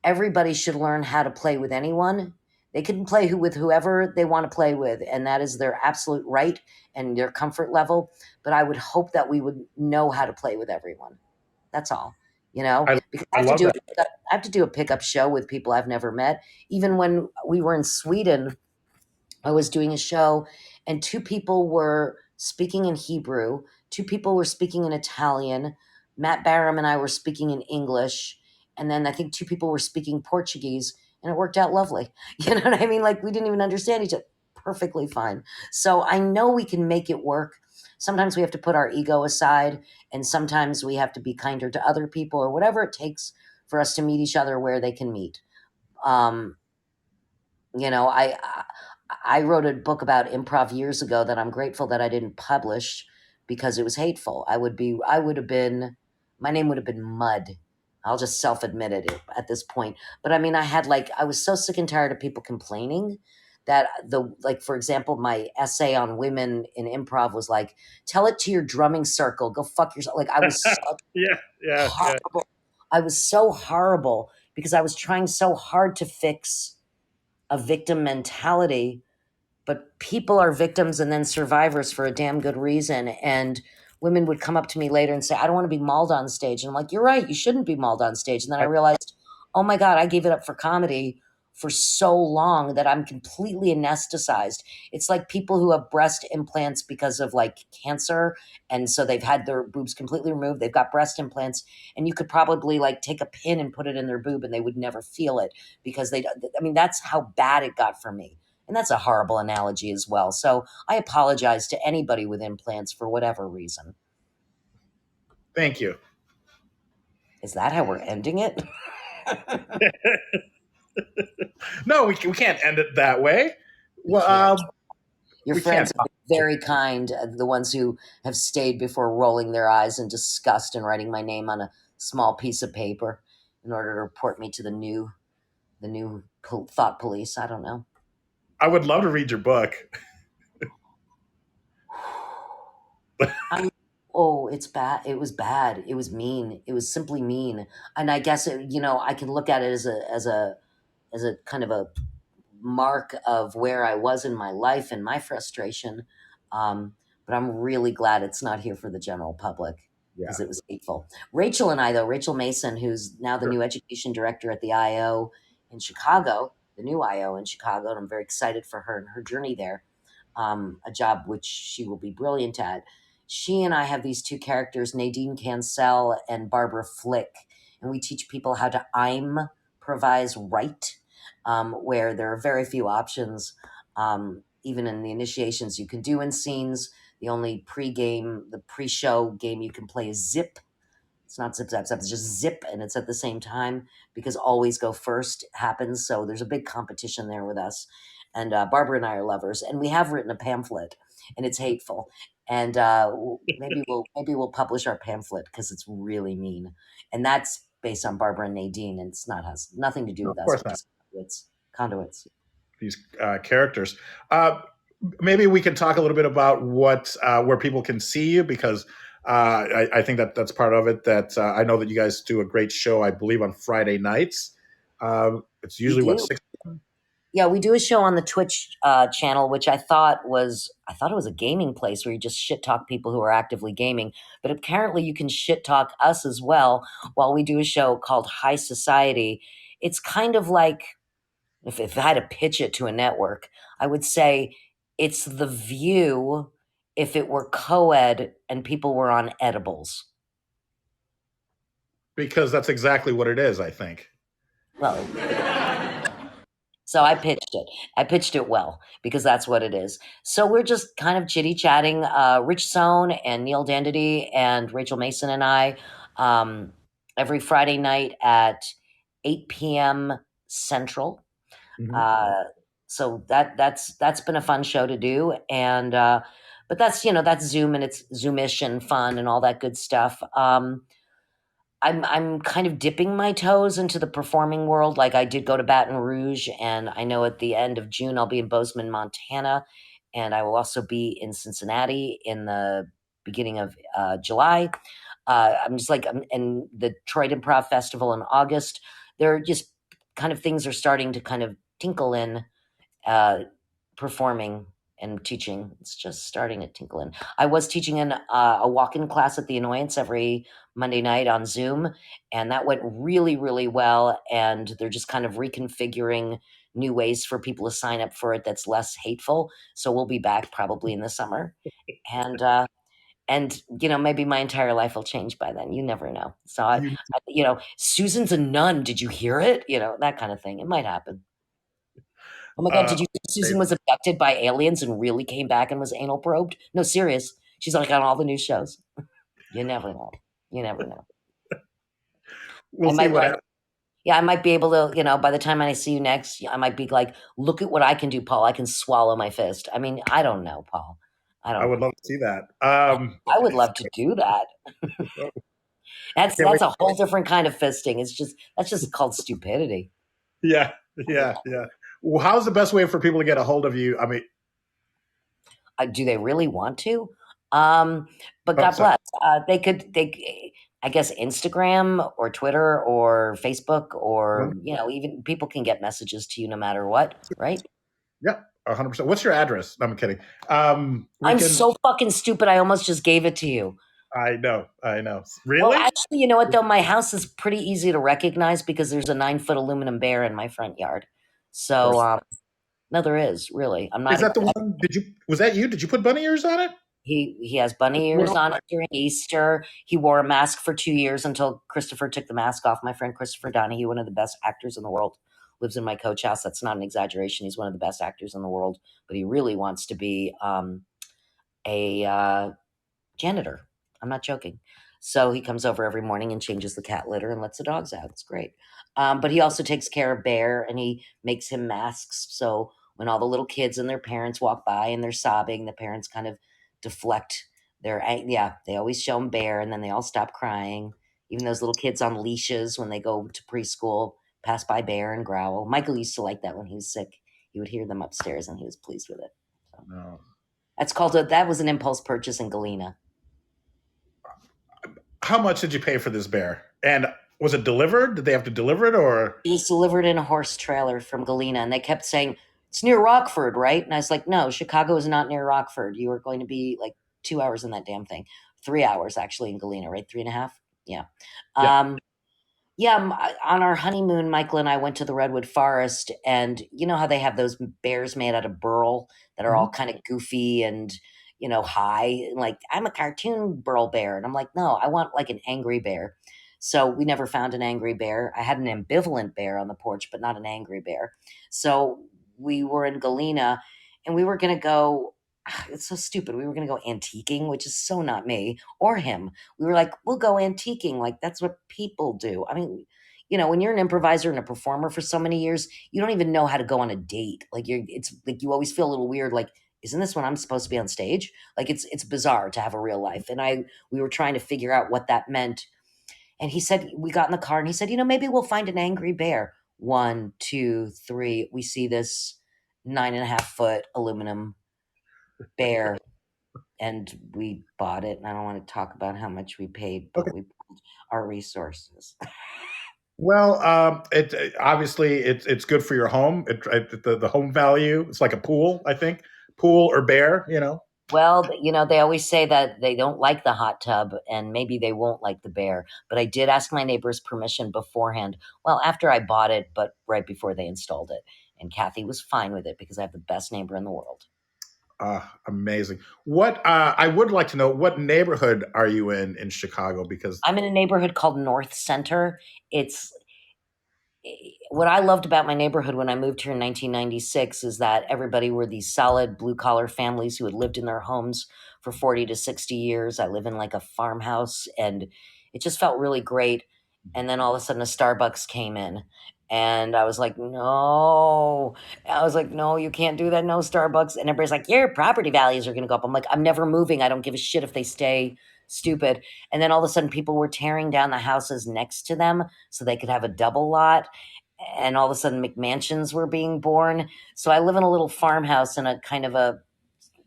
everybody should learn how to play with anyone. They can play with whoever they want to play with, and that is their absolute right and their comfort level. But I would hope that we would know how to play with everyone. That's all, you know, because I have to do a pickup show with people I've never met. Even when we were in Sweden, I was doing a show, and 2 people were speaking in Hebrew, 2 people were speaking in Italian, Matt Barham and I were speaking in English, and then I think 2 people were speaking Portuguese, and it worked out lovely. You know what I mean? Like, we didn't even understand each other. Perfectly fine. So I know we can make it work. Sometimes we have to put our ego aside, and sometimes we have to be kinder to other people, or whatever it takes for us to meet each other where they can meet. Um, you know, I wrote a book about improv years ago that I'm grateful that I didn't publish because it was hateful. I would have been, my name would have been Mud. I'll just self-admit it at this point. But I mean, I was so sick and tired of people complaining that for example, my essay on women in improv was like, tell it to your drumming circle, go fuck yourself. Like, I was so Yeah. horrible. I was so horrible because I was trying so hard to fix a victim mentality, but people are victims and then survivors for a damn good reason. And women would come up to me later and say, I don't want to be mauled on stage. And I'm like, you're right, you shouldn't be mauled on stage. And then I realized, oh my God, I gave it up for comedy for so long that I'm completely anesthetized. It's like people who have breast implants because of like cancer. And so they've had their boobs completely removed. They've got breast implants, and you could probably like take a pin and put it in their boob and they would never feel it because that's how bad it got for me. And that's a horrible analogy as well. So I apologize to anybody with implants for whatever reason. Thank you. Is that how we're ending it? No, we can't end it that way. Your friends have been very kind, the ones who have stayed before rolling their eyes in disgust and writing my name on a small piece of paper in order to report me to the new thought police. I don't know. I would love to read your book. It's bad. It was bad. It was mean. It was simply mean. And I guess I can look at it as a kind of a mark of where I was in my life and my frustration. But I'm really glad it's not here for the general public because it was hateful. Rachel and I, though, Rachel Mason, who's now the new education director at the IO in Chicago, the new IO in Chicago, and I'm very excited for her and her journey there, a job which she will be brilliant at. She and I have these 2 characters, Nadine Cancel and Barbara Flick, and we teach people how to improvise right, where there are very few options. Even in the initiations you can do in scenes, the pre-show game you can play is zip. It's not zip, zap, zap, it's just zip, and it's at the same time because always go first happens. So there's a big competition there with us. And Barbara and I are lovers, and we have written a pamphlet, and it's hateful. And maybe we'll publish our pamphlet because it's really mean, and that's based on Barbara and Nadine, and has nothing to do with us. Just conduits. These characters. Maybe we can talk a little bit about where people can see you, because I think that's part of it. That I know that you guys do a great show, I believe, on Friday nights. It's usually 6 p.m. Yeah, we do a show on the Twitch channel, which I thought it was a gaming place where you just shit talk people who are actively gaming. But apparently you can shit talk us as well while we do a show called High Society. It's kind of like, if I had to pitch it to a network, I would say it's The View if it were co-ed and people were on edibles. Because that's exactly what it is, I think. Well, so I pitched it well because that's what it is. So we're just kind of chitty chatting. Rich Sohn and Neil Dandity and Rachel Mason and I, every Friday night at 8 p.m. Central. Mm-hmm. So that's been a fun show to do. And, but that's Zoom, and it's Zoomish and fun and all that good stuff. I'm kind of dipping my toes into the performing world. Like, I did go to Baton Rouge, and I know at the end of June I'll be in Bozeman, Montana, and I will also be in Cincinnati in the beginning of July. I'm in the Detroit Improv Festival in August. There are just kind of things are starting to kind of tinkle in performing and teaching. It's just starting to tinkle in. I was teaching in a walk-in class at the Annoyance every Monday night on Zoom, and that went really, really well. And they're just kind of reconfiguring new ways for people to sign up for it that's less hateful. So we'll be back probably in the summer. And maybe my entire life will change by then. You never know. So Susan's a nun. Did you hear it? That kind of thing. It might happen. Oh my God, did you think Susan was abducted by aliens and really came back and was anal probed? No, serious. She's like on all the new shows. You never know. You never know. We'll see what happens. Yeah, I might be able to, by the time I see you next, I might be like, look at what I can do, Paul. I can swallow my fist. I mean, I don't know, Paul. I would love to see that. I would love to do that. That's a whole different kind of fisting. That's just called stupidity. Yeah. Well, how's the best way for people to get a hold of you? I mean, do they really want to? But God bless. I guess Instagram or Twitter or Facebook or even people can get messages to you no matter what, right? Yeah, 100%. What's your address? No, I'm kidding. I'm so fucking stupid. I almost just gave it to you. I know. Really? Well, actually, you know what though? My house is pretty easy to recognize because there's a 9-foot aluminum bear in my front yard. So, no, there is really. I'm not. Is that the one? Was that you? Did you put bunny ears on it? He has bunny ears on it during Easter. He wore a mask for 2 years until Christopher took the mask off. My friend Christopher Donahue, one of the best actors in the world, lives in my coach house. That's not an exaggeration. He's one of the best actors in the world, but he really wants to be a janitor. I'm not joking. So he comes over every morning and changes the cat litter and lets the dogs out. It's great. But he also takes care of Bear and he makes him masks. So when all the little kids and their parents walk by and they're sobbing, the parents kind of deflect they always show him Bear and then they all stop crying. Even those little kids on leashes when they go to preschool pass by Bear and growl. Michael used to like that when he was sick. He would hear them upstairs and he was pleased with it. So. No. That was an impulse purchase in Galena. How much did you pay for this bear? And was it delivered? Did they have to deliver it or? It was delivered in a horse trailer from Galena and they kept saying, it's near Rockford, right? And I was like, no, Chicago is not near Rockford. You are going to be like 2 hours in that damn thing. 3 hours actually in Galena, right? 3.5. Yeah. On our honeymoon, Michael and I went to the Redwood Forest and you know how they have those bears made out of burl that are all kind of goofy and, high. Like I'm a cartoon burl bear. And I'm like, no, I want like an angry bear. So we never found an angry bear. I had an ambivalent bear on the porch, but not an angry bear. So we were in Galena and we were going to go, it's so stupid. We were going to go antiquing, which is so not me or him. We were like, we'll go antiquing. Like that's what people do. I mean, when you're an improviser and a performer for so many years, you don't even know how to go on a date. Like it's like, you always feel a little weird. Like, isn't this when I'm supposed to be on stage? Like it's bizarre to have a real life. And we were trying to figure out what that meant. And he said, we got in the car and he said, maybe we'll find an angry bear. 1, 2, 3. We see this 9.5-foot aluminum bear and we bought it. And I don't want to talk about how much we paid, but we pulled our resources. Well, obviously it's good for your home. The home value. It's like a pool, I think. Pool or bear, Well, they always say that they don't like the hot tub and maybe they won't like the bear. But I did ask my neighbor's permission beforehand. Well, after I bought it, but right before they installed it. And Kathy was fine with it because I have the best neighbor in the world. Amazing. What I would like to know, what neighborhood are you in Chicago? Because I'm in a neighborhood called North Center. It's what I loved about my neighborhood when I moved here in 1996 is that everybody were these solid blue collar families who had lived in their homes for 40 to 60 years. I live in like a farmhouse and it just felt really great. And then all of a sudden a Starbucks came in and I was like, no, you can't do that. No Starbucks. And everybody's like, your property values are going to go up. I'm like, I'm never moving. I don't give a shit if they stay stupid. And then all of a sudden people were tearing down the houses next to them so they could have a double lot. And all of a sudden McMansions were being born. So I live in a little farmhouse in a kind of a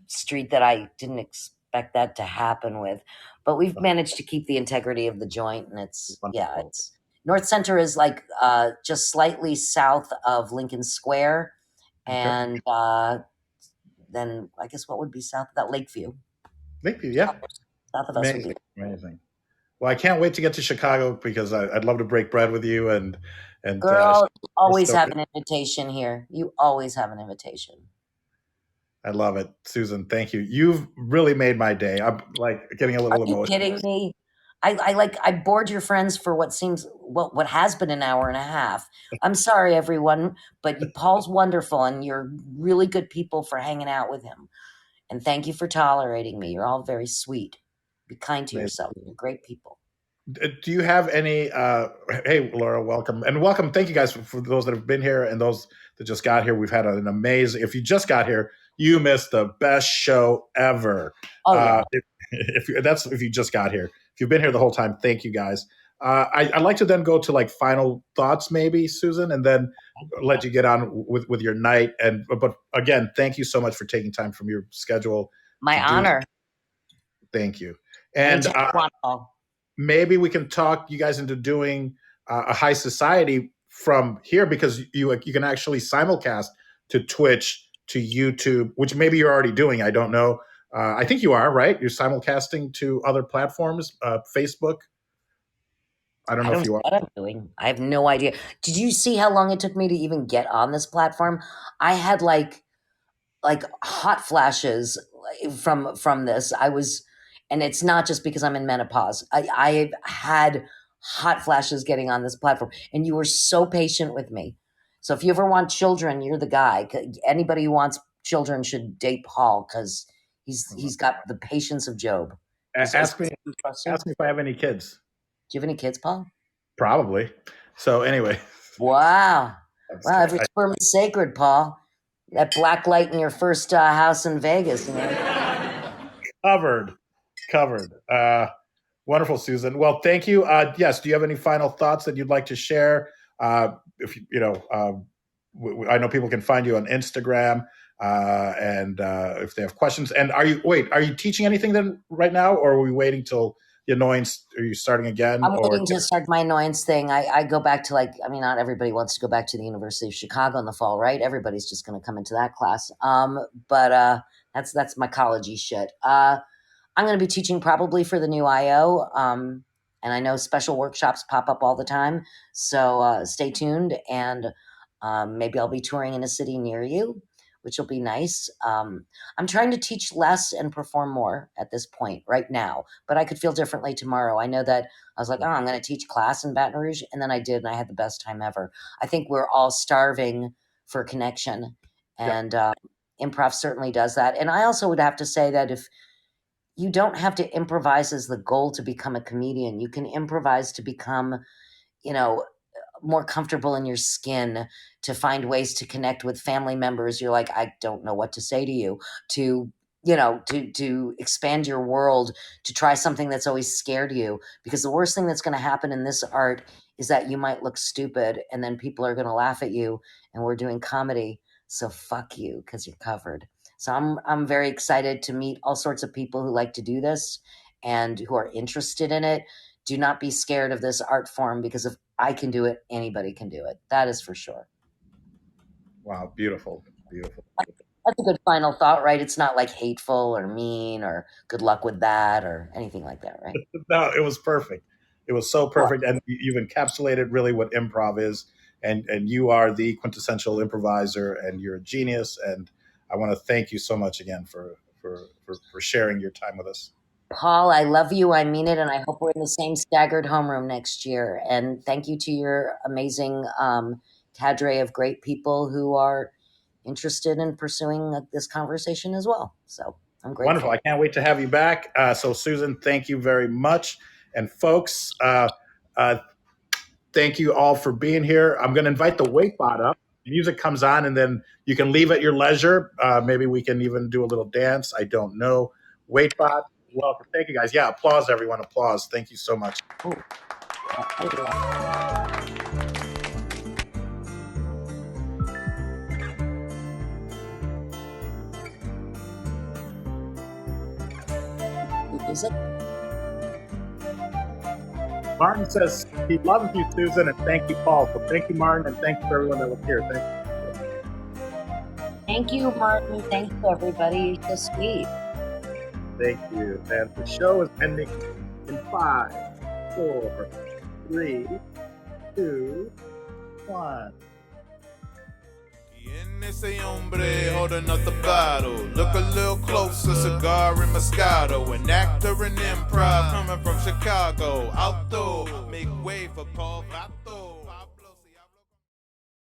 street that I didn't expect that to happen with. But we've managed to keep the integrity of the joint. And it's North Center is like just slightly south of Lincoln Square. And then I guess what would be south of that? Lakeview. Lakeview, yeah. South of us would be amazing. Well, I can't wait to get to Chicago because I'd love to break bread with you and And Girl, you always so have an invitation here. You always have an invitation. I love it, Susan. Thank you. You've really made my day. I'm like getting a little Are you emotional. kidding me? I bored your friends for what has been an hour and a half. I'm sorry, everyone, but Paul's wonderful, and you're really good people for hanging out with him. And thank you for tolerating me. You're all very sweet. Be kind to yourself. You're great people. Do you have any? Hey, Laura, welcome and welcome. Thank you guys for those that have been here and those that just got here. We've had an amazing. If you just got here, you missed the best show ever. Oh yeah. If you just got here, if you've been here the whole time, thank you guys. I'd like to then go to like final thoughts, maybe Susan, and then let you get on with your night. But again, thank you so much for taking time from your schedule. My honor. Thank you. And maybe we can talk you guys into doing a high society from here, because you can actually simulcast to Twitch, to YouTube, which maybe you're already doing. I don't know. I think you are, right? You're simulcasting to other platforms, Facebook. I don't know if you are. What I'm doing. I have no idea. Did you see how long it took me to even get on this platform? I had like hot flashes from this. And it's not just because I'm in menopause. I've had hot flashes getting on this platform, and you were so patient with me. So if you ever want children, you're the guy. Anybody who wants children should date Paul, because he's got the patience of Job. Ask me if I have any kids. Do you have any kids, Paul? Probably. So anyway. Wow. Wow, every sperm is sacred, Paul. That black light in your first house in Vegas. You know? Covered. Wonderful, Susan. Well, thank you. Yes. Do you have any final thoughts that you'd like to share? If you know, I know people can find you on Instagram, and if they have questions. And are you teaching anything then right now, or are we waiting till the Annoyance? Are you starting again? I'm waiting to start my Annoyance thing. I go back to not everybody wants to go back to the University of Chicago in the fall, right? Everybody's just going to come into that class. But that's my college-y shit. I'm going to be teaching probably for the new IO. And I know special workshops pop up all the time. So stay tuned, and maybe I'll be touring in a city near you, which will be nice. I'm trying to teach less and perform more at this point right now, but I could feel differently tomorrow. I know that I was like, oh, I'm going to teach class in Baton Rouge. And then I did, and I had the best time ever. I think we're all starving for connection, and improv certainly does that. And I also would have to say that if you don't have to improvise as the goal to become a comedian, you can improvise to become, more comfortable in your skin, to find ways to connect with family members. You're like, I don't know what to say to you, to expand your world, to try something that's always scared you. Because the worst thing that's going to happen in this art is that you might look stupid, and then people are going to laugh at you, and we're doing comedy. So fuck you, because you're covered. So I'm very excited to meet all sorts of people who like to do this and who are interested in it. Do not be scared of this art form, because if I can do it, anybody can do it. That is for sure. Wow, beautiful. That's a good final thought, right? It's not like hateful or mean or good luck with that or anything like that, right? No, it was perfect. It was so perfect. And you've encapsulated really what improv is. And you are the quintessential improviser, and you're a genius. And I want to thank you so much again for sharing your time with us. Paul, I love you. I mean it. And I hope we're in the same staggered homeroom next year. And thank you to your amazing cadre of great people who are interested in pursuing this conversation as well. So I'm grateful. Wonderful. I can't wait to have you back. So Susan, thank you very much. And folks, thank you all for being here. I'm going to invite the Wakebot up. Music comes on, and then you can leave at your leisure. Maybe we can even do a little dance. I don't know. Wakebot, welcome. Thank you, guys. Yeah, applause, everyone. Applause. Thank you so much. Is it? Martin says he loves you, Susan, and thank you, Paul. So thank you, Martin, and thank you for everyone that was here. Thank you, Martin. Thank you, everybody. You're so sweet. Thank you. And the show is ending in 5, 4, 3, 2, One. En ese hombre holding up the bottle. Look a little closer, cigar and Moscato. An actor in improv coming from Chicago. Outdoor, make way for Paul Vato.